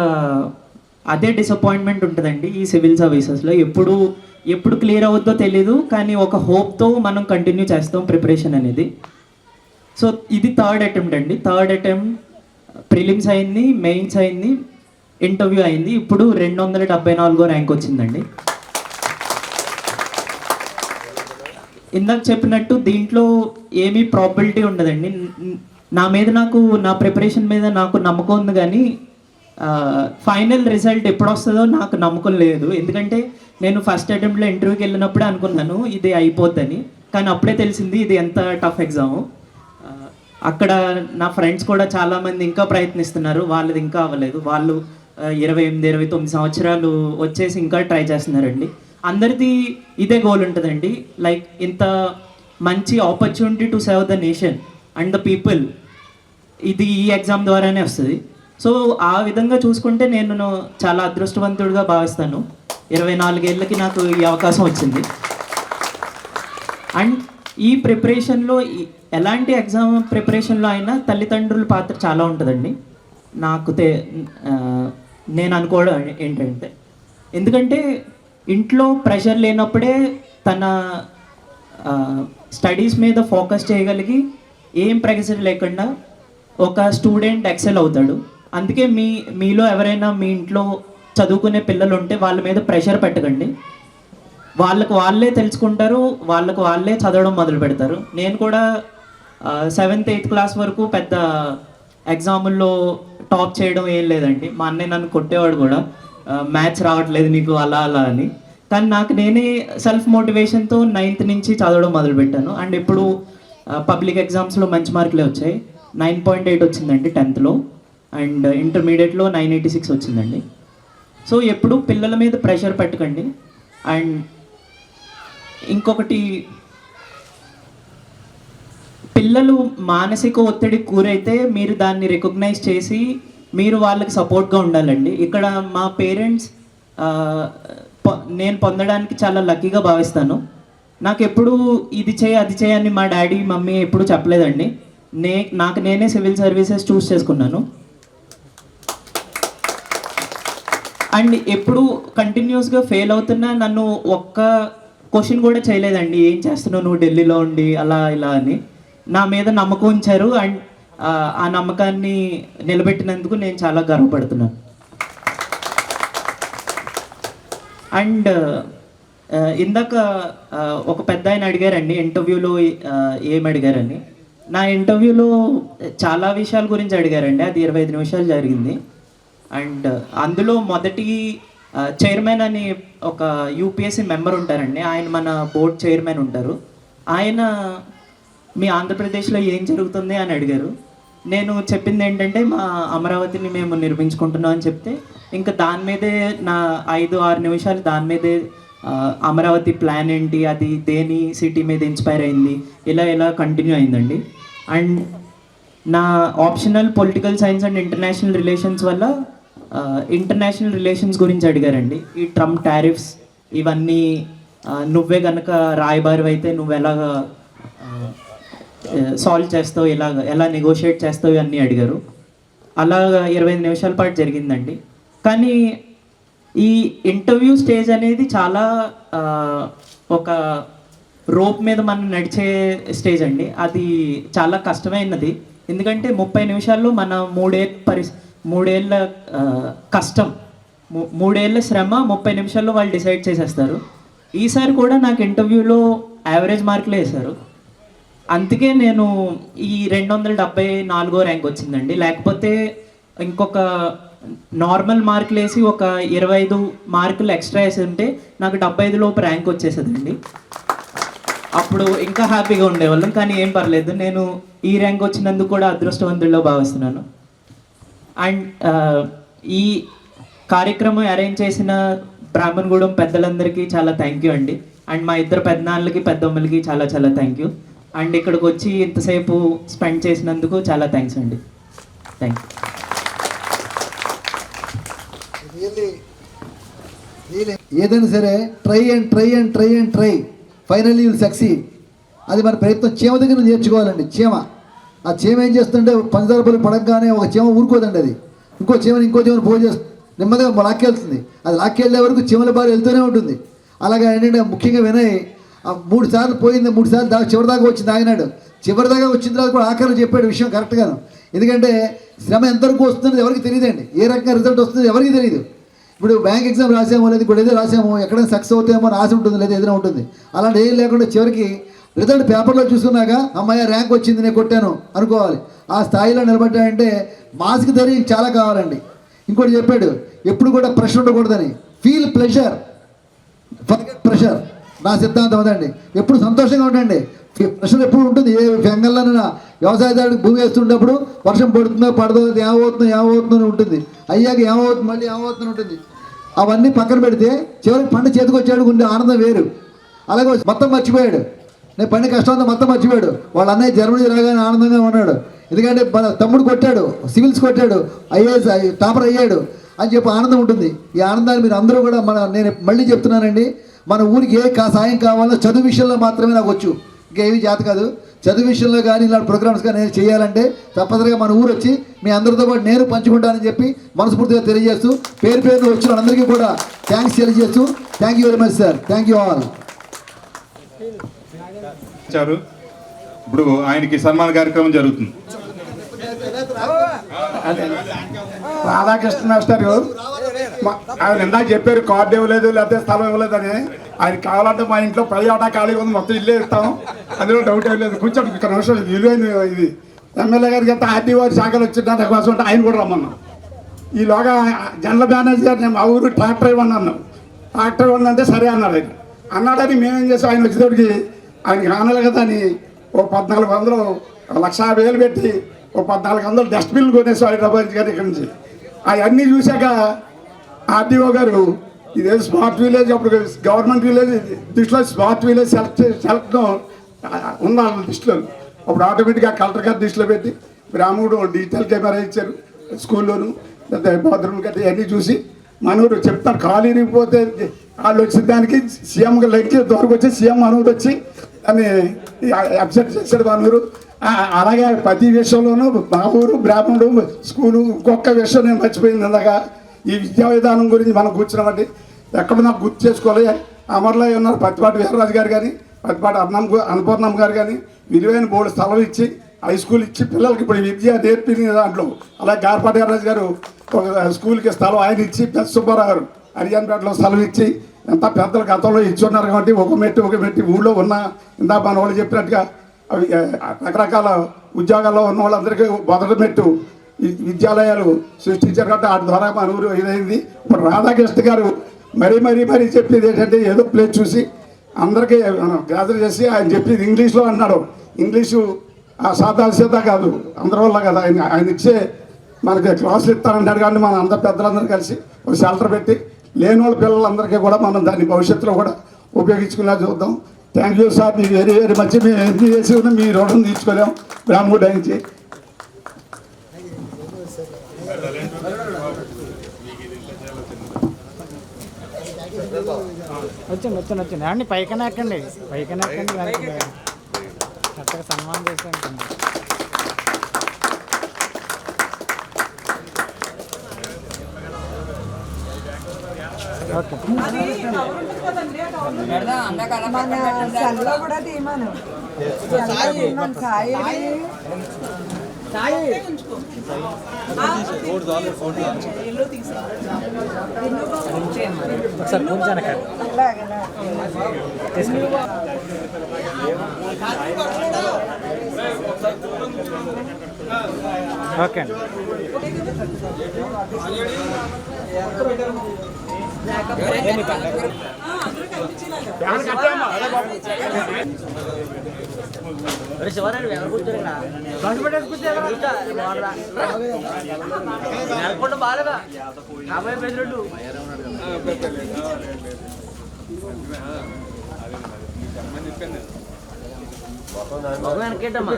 అదే డిసప్పాయింట్మెంట్ ఉంటుందండి ఈ సివిల్ సర్వీసెస్లో. ఎప్పుడు క్లియర్ అవుద్దో తెలీదు, కానీ ఒక హోప్తో మనం కంటిన్యూ చేస్తాం ప్రిపరేషన్ అనేది. సో ఇది థర్డ్ అటెంప్ట్ అండి. థర్డ్ అటెంప్ట్ ప్రిలిమ్స్ అయింది, మెయిన్స్ అయింది, ఇంటర్వ్యూ అయింది. ఇప్పుడు 274వ ర్యాంక్ వచ్చిందండి. ఇందాక చెప్పినట్టు దీంట్లో ఏమీ ప్రాబిలిటీ ఉండదండి. నా ప్రిపరేషన్ మీద నాకు నమ్మకం ఉంది, కానీ ఫైనల్ రిజల్ట్ ఎప్పుడు వస్తుందో నాకు నమ్మకం లేదు. ఎందుకంటే నేను ఫస్ట్ అటెంప్ట్లో ఇంటర్వ్యూకి వెళ్ళినప్పుడే అనుకున్నాను ఇది అయిపోద్దని, కానీ అప్పుడే తెలిసింది ఇది ఎంత టఫ్ ఎగ్జాము. అక్కడ నా ఫ్రెండ్స్ కూడా చాలామంది ఇంకా ప్రయత్నిస్తున్నారు, వాళ్ళది ఇంకా అవ్వలేదు. వాళ్ళు 28, 29 సంవత్సరాలు వచ్చేసి ఇంకా ట్రై చేస్తున్నారండి. అందరిది ఇదే గోల్ ఉంటుందండి, లైక్ ఇంత మంచి opportunity to serve the nation and the people, ఇది ఈ ఎగ్జామ్ ద్వారానే వస్తుంది. సో ఆ విధంగా చూసుకుంటే నేను చాలా అదృష్టవంతుడిగా భావిస్తాను. 24 ఏళ్ళకి నాకు ఈ అవకాశం వచ్చింది. అండ్ ఈ ప్రిపరేషన్లో ఎలాంటి ఎగ్జామ్ ప్రిపరేషన్లో అయినా తల్లిదండ్రుల పాత్ర చాలా ఉంటుందండి. నేను అనుకోవడం ఏంటంటే, ఎందుకంటే ఇంట్లో ప్రెషర్ లేనప్పుడే తన స్టడీస్ మీద ఫోకస్ చేయగలిగి ఏం ప్రెషర్ లేకుండా ఒక స్టూడెంట్ ఎక్సెల్ అవుతాడు. అందుకే మీలో ఎవరైనా మీ ఇంట్లో చదువుకునే పిల్లలు ఉంటే వాళ్ళ మీద ప్రెషర్ పెట్టకండి. వాళ్ళకు వాళ్ళే తెలుసుకుంటారు, వాళ్ళకు వాళ్ళే చదవడం మొదలు పెడతారు. నేను కూడా 7th, 8th క్లాస్ వరకు పెద్ద ఎగ్జాముల్లో టాప్ చేయడం ఏం లేదండి. మా అన్నయ్య నన్ను కొట్టేవాడు కూడా, మ్యాథ్స్ రావట్లేదు నీకు అలా అలా అని. కానీ నాకు నేనే సెల్ఫ్ మోటివేషన్తో 9th నుంచి చదవడం మొదలుపెట్టాను. అండ్ ఇప్పుడు పబ్లిక్ ఎగ్జామ్స్లో మంచి మార్కులే వచ్చాయి. 9.8 వచ్చిందండి 10thలో, అండ్ ఇంటర్మీడియట్లో 986 వచ్చిందండి. సో ఎప్పుడు పిల్లల మీద ప్రెషర్ పెట్టకండి. అండ్ ఇంకొకటి, పిల్లలు మానసిక ఒత్తిడికి గురైతే మీరు దాన్ని రికగ్నైజ్ చేసి మీరు వాళ్ళకి సపోర్ట్గా ఉండాలండి. ఇక్కడ మా పేరెంట్స్ నేను పొందడానికి చాలా లక్కీగా భావిస్తాను. నాకు ఎప్పుడు ఇది చేయి అది చేయని మా డాడీ మమ్మీ ఎప్పుడు చెప్పలేదండి. నాకు నేనే సివిల్ సర్వీసెస్ చూస్ చేసుకున్నాను. అండ్ ఎప్పుడు కంటిన్యూస్గా ఫెయిల్ అవుతున్నా నన్ను ఒక్క క్వశ్చన్ కూడా చేయలేదండి, ఏం చేస్తున్నావు నువ్వు ఢిల్లీలో ఉండి అలా ఇలా అని. నా మీద నమ్మకం ఉంచారు. అండ్ ఆ నమ్మకాన్ని నిలబెట్టినందుకు నేను చాలా గర్వపడుతున్నాను. అండ్ ఇందాక ఒక పెద్ద ఆయన అడిగారండి ఇంటర్వ్యూలో ఏం అడిగారని. నా ఇంటర్వ్యూలో చాలా విషయాల గురించి అడిగారండి. అది 25 నిమిషాలు జరిగింది. అండ్ అందులో మొదటి చైర్మన్ అని ఒక యూపీఎస్సీ మెంబర్ ఉంటారండి, ఆయన మన బోర్డ్ చైర్మన్ ఉంటారు. ఆయన మీ ఆంధ్రప్రదేశ్లో ఏం జరుగుతుంది అని అడిగారు. నేను చెప్పింది ఏంటంటే మా అమరావతిని మేము నిర్మించుకుంటున్నాం అని చెప్తే, ఇంకా దాని మీదే నా 5-6 నిమిషాలు దాని మీదే అమరావతి ప్లాన్ ఏంటి, అది దేని సిటీ మీద ఇన్స్పైర్ అయింది, ఇలా కంటిన్యూ అయిందండి. అండ్ నా optional political science and international relations వల్ల ఇంటర్నేషనల్ రిలేషన్స్ గురించి అడిగారండి. ఈ ట్రంప్ టారిఫ్స్ ఇవన్నీ నువ్వే కనుక రాయబారి అయితే నువ్వు ఎలాగా సాల్వ్ చేస్తావు, ఎలా నెగోషియేట్ చేస్తావు ఇవన్నీ అడిగారు. అలాగా 25 నిమిషాల పాటు జరిగిందండి. కానీ ఈ ఇంటర్వ్యూ స్టేజ్ అనేది చాలా ఒక రోప్ మీద మనం నడిచే స్టేజ్ అండి. అది చాలా కష్టమైనది. ఎందుకంటే 30 నిమిషాల్లో మన 3 ఏళ్ళ కష్టం, 3 ఏళ్ళ శ్రమ 30 నిమిషాల్లో వాళ్ళు డిసైడ్ చేసేస్తారు. ఈసారి కూడా నాకు ఇంటర్వ్యూలో యావరేజ్ మార్కులు వేశారు. అందుకే నేను ఈ 274వ ర్యాంక్ వచ్చిందండి. లేకపోతే ఇంకొక నార్మల్ మార్కులు వేసి ఒక 25 మార్కులు ఎక్స్ట్రా వేసి ఉంటే నాకు 75 లోపు ర్యాంక్ వచ్చేసేదండి. అప్పుడు ఇంకా హ్యాపీగా ఉండేవాళ్ళం. కానీ ఏం పర్లేదు, నేను ఈ ర్యాంక్ వచ్చినందుకు కూడా అదృష్టవంతుల్లో భావిస్తున్నాను. అండ్ ఈ కార్యక్రమం అరేంజ్ చేసిన బ్రాహ్మణగూడెం పెద్దలందరికీ చాలా థ్యాంక్ యూ అండి. అండ్ మా ఇద్దరు పెద్దనాన్నలకి పెద్దమ్మలకి చాలా చాలా థ్యాంక్ యూ. అండ్ ఇక్కడికి వచ్చి ఇంతసేపు స్పెండ్ చేసినందుకు చాలా థ్యాంక్స్ అండి. Thank you. ఏదైనా సరే ట్రై ఫైనల్లీ విల్ సక్సీడ్. అది మన ప్రయత్నం చీమ దగ్గర నేర్చుకోవాలండి. చీమ, ఆ చీమ ఏం చేస్తుంటే పంచదార పడగానే ఒక చీమ ఊరుకోదండి, అది ఇంకో చీమను పోగు చేస్తుంది, నెమ్మదిగా లాక్కెళ్తుంది. అది లాక్కెళ్ళే వరకు చీమల బారి వెళ్తూనే ఉంటుంది. అలాగే ఏంటంటే ముఖ్యంగా వినయ్ 3 సార్లు పోయింది, 3 సార్లు చివరి దాకా వచ్చింది ఆగినాడు. చివరి దాకా వచ్చిన తర్వాత కూడా ఆఖరి చెప్పాడు విషయం కరెక్ట్గాను. ఎందుకంటే శ్రమ ఎంతవరకు వస్తున్నది ఎవరికి తెలియదండి, ఏ రకంగా రిజల్ట్ వస్తుంది ఎవరికి తెలియదు. ఇప్పుడు బ్యాంక్ ఎగ్జామ్ రాసాము, లేదా ఇప్పుడు ఏదో రాసాము, ఎక్కడైనా సక్సెస్ అవుతామో అని ఆశ ఉంటుంది, లేదా ఏదైనా ఉంటుంది. అలాంటి ఏం లేకుండా చివరికి రిజల్ట్ పేపర్లో చూసుకున్నాక అమ్మాయి ర్యాంక్ వచ్చింది నేను కొట్టాను అనుకోవాలి. ఆ స్థాయిలో నిలబడ్డాయంటే మాస్క్ ధైర్యం చాలా కావాలండి. ఇంకోటి చెప్పాడు, ఎప్పుడు కూడా ప్రెషర్ ఉండకూడదని. Feel pleasure, forget pressure. నా సిద్ధాంతం అదండి. ఎప్పుడు సంతోషంగా ఉండండి, ప్రశ్న ఎప్పుడు ఉంటుంది. ఏ బెంగళూరులో వ్యవసాయదారుడికి భూమి వేస్తుంటప్పుడు వర్షం పడుతుందో పడదో, ఏమవుతుందో అని ఉంటుంది. అయ్యాక ఏమవుతుంది, మళ్ళీ ఏమవుతుందని ఉంటుంది. అవన్నీ పక్కన పెడితే చివరికి పంట చేతికి వచ్చాడు ఉండే ఆనందం వేరు. అలాగే మొత్తం మర్చిపోయాడు, నేను పని కష్టంతో మొత్తం మర్చిపోయాడు. వాళ్ళ అన్నయ్య జర్మనీ రాగానే ఆనందంగా ఉన్నాడు. ఎందుకంటే మన తమ్ముడు కొట్టాడు, సివిల్స్ కొట్టాడు, ఐఏఎస్ టాపర్ అయ్యాడు అని చెప్పి ఆనందం ఉంటుంది. ఈ ఆనందాన్ని మీరు అందరూ కూడా నేను మళ్ళీ చెప్తున్నానండి, మన ఊరికి ఏ సాయం కావాలో చదువు విషయంలో మాత్రమే నాకు వచ్చు, ఇంకేమీ చేత కాదు. చదువు విషయంలో కానీ ఇలాంటి ప్రోగ్రామ్స్ కానీ నేను చేయాలంటే తప్పనిసరిగా మన ఊరు వచ్చి మీ అందరితో పాటు నేను పంచుకుంటానని చెప్పి మనస్ఫూర్తిగా తెలియజేస్తూ పేరు వచ్చిన వాళ్ళందరికీ కూడా థ్యాంక్స్ తెలియజేస్తూ thank you very much sir. Thank you all. ఇప్పుడు ఆయనకి సన్మాన కార్యక్రమం జరుగుతుంది. రాధాకృష్ణ మాస్టర్ ఆయన ఇందాక చెప్పారు కార్డు ఇవ్వలేదు లేకపోతే స్థలం ఇవ్వలేదు అని. ఆయన కావాలంటే మా ఇంట్లో 10 ఆటా ఖాళీ ఉంది, మొత్తం ఇల్లే ఇస్తాం, అందులో డౌట్ ఏం లేదు. కూర్చోండి, ఇక్కడ నిమిషం విలువైంది ఇది. ఎమ్మెల్యే గారికి అయితే ఆర్టీఓ శాఖలు వచ్చిందంటే కోసం ఉంటే ఆయన కూడా రమ్మన్నాం. ఈలోగా జనరల్ మేనేజర్ నేను మా ఊరు ట్రాక్టర్ ఇవ్వండి అన్నాం. ట్రాక్టర్ ఇవ్వండి అంటే సరే అన్నాడు. ఆయన అన్నాడని మేమేం చేసాం, ఆయన వచ్చేటప్పటికి ఆయనకి ఆనలు కదా అని ఓ 1400 1,50,000 పెట్టి ఓ 1400 డస్ట్బిన్లు కొనేసాం హైదరాబాద్ గారు ఇక్కడి నుంచి. అవన్నీ చూశాక ఆర్టీఓ గారు ఇదే స్మార్ట్ విలేజ్, అప్పుడు గవర్నమెంట్ విలేజ్ దృష్టిలో స్మార్ట్ విలేజ్ సెలెక్ట్ ఉన్నాను దృష్టిలో. అప్పుడు ఆటోమేటిక్గా కలెక్టర్ గారి దృష్టిలో పెట్టి బ్రాహ్మణుడు డిజిటల్ కెమెరా ఇచ్చారు స్కూల్లోను, బాత్రూమ్ గట్టి అన్నీ చూసి మనూరు చెప్తారు. ఖాళీ ఇరిగిపోతే వాళ్ళు వచ్చిన దానికి సీఎం లెక్కి దూరకు వచ్చి సీఎం మనూరు వచ్చి అని అబ్జెక్ట్ చేశాడు మనూరు. అలాగే ప్రతి విషయంలోనూ మా ఊరు బ్రాహ్మణుడు స్కూలు ఇంకొక విషయం నేను మర్చిపోయింది. ఇందాక ఈ విద్యా విధానం గురించి మనం కూర్చున్నామండి. ఎక్కడ నాకు గుర్తు చేసుకోవాలి. అమర్లో ఉన్నారు పత్తిపాటి వీర్రాజు గారు కానీ, పత్తిపాటి అన్నపూర్ణమ్మ గారు కానీ విలువైన బోర్డు స్థలం ఇచ్చి హై స్కూల్ ఇచ్చి పిల్లలకి ఇప్పుడు విద్య నేర్పింది దాంట్లో. అలాగే గార్పాటి వీర్రాజు గారు ఒక స్కూల్కి స్థలం ఆయన ఇచ్చి, పెద్ద సుబ్బారావు గారు హరిజన్పేటలో స్థలం ఇచ్చి, ఎంత పెద్దలు గతంలో ఇచ్చి ఉన్నారు కాబట్టి ఒక మెట్టి ఊళ్ళో ఉన్న ఇందా మన వాళ్ళు చెప్పినట్టుగా అవి రకరకాల ఉద్యోగాల్లో ఉన్న వాళ్ళందరికీ మొదటి మెట్టు విద్యాలయాలు సృష్టించారు కాబట్టి వాటి ద్వారా మన ఊరు ఇదైంది. ఇప్పుడు రాధాకృష్ణ గారు మరీ చెప్పేది ఏంటంటే ఏదో ప్లేస్ చూసి అందరికీ గ్యాదర్ చేసి ఆయన చెప్పేది ఇంగ్లీష్లో అన్నాడు. ఇంగ్లీషు సాదా కాదు, అందరి వల్ల కదా. ఆయన ఇచ్చే మనకి క్లాసులు ఇస్తారంటాడు కానీ మనం అందరు పెద్దలందరూ కలిసి ఒక షెల్టర్ పెట్టి లేని వాళ్ళ పిల్లలందరికీ కూడా మనం దాన్ని భవిష్యత్తులో కూడా ఉపయోగించుకునేలా చూద్దాం. థ్యాంక్ యూ సార్, మీరు వెరీ మచ్. మేము ఎన్ని చేసి ఉన్నా మీ రుణం తీర్చుకోలేం బ్రాహ్మణుడు నుంచి. వచ్చింది అండి. పైకనే ఎక్కండి కరెక్ట్గా సన్మానం చేస్తాను. కూడా తీయమను ఓకే అండి. బాగా 50 పేజీలు భగవాన్ కేటమ్మా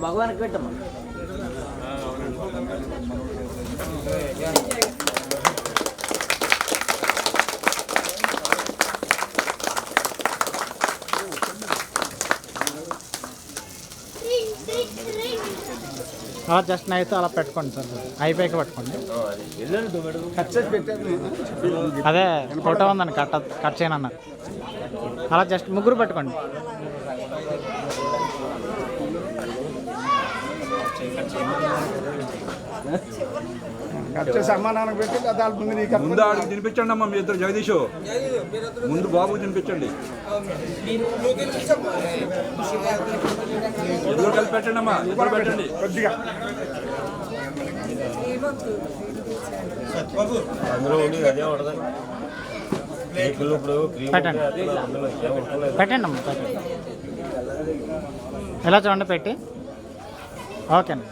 భగవాన్ కేటమ్మా జస్ట్ నైట్ అలా పెట్టుకోండి సార్, అయిపోయాక పెట్టుకోండి. అదే ఫోటో ఉందండి, కట్ చేయను అన్నారు. అలా జస్ట్ ముగ్గురు పెట్టుకోండి. ముందు ఆడికి తినిపించండి అమ్మా, మీ ఇద్దరు జగదీష్ ముందు బాబుకి తినిపించండి. ఇద్దరు కలిపి పెట్టండి అమ్మా, ఇద్దరు పెట్టండి కొద్దిగా. పెట్టండి అమ్మా, పెట్టండి. ఎలా చూడండి పెట్టి. ఓకే అండి.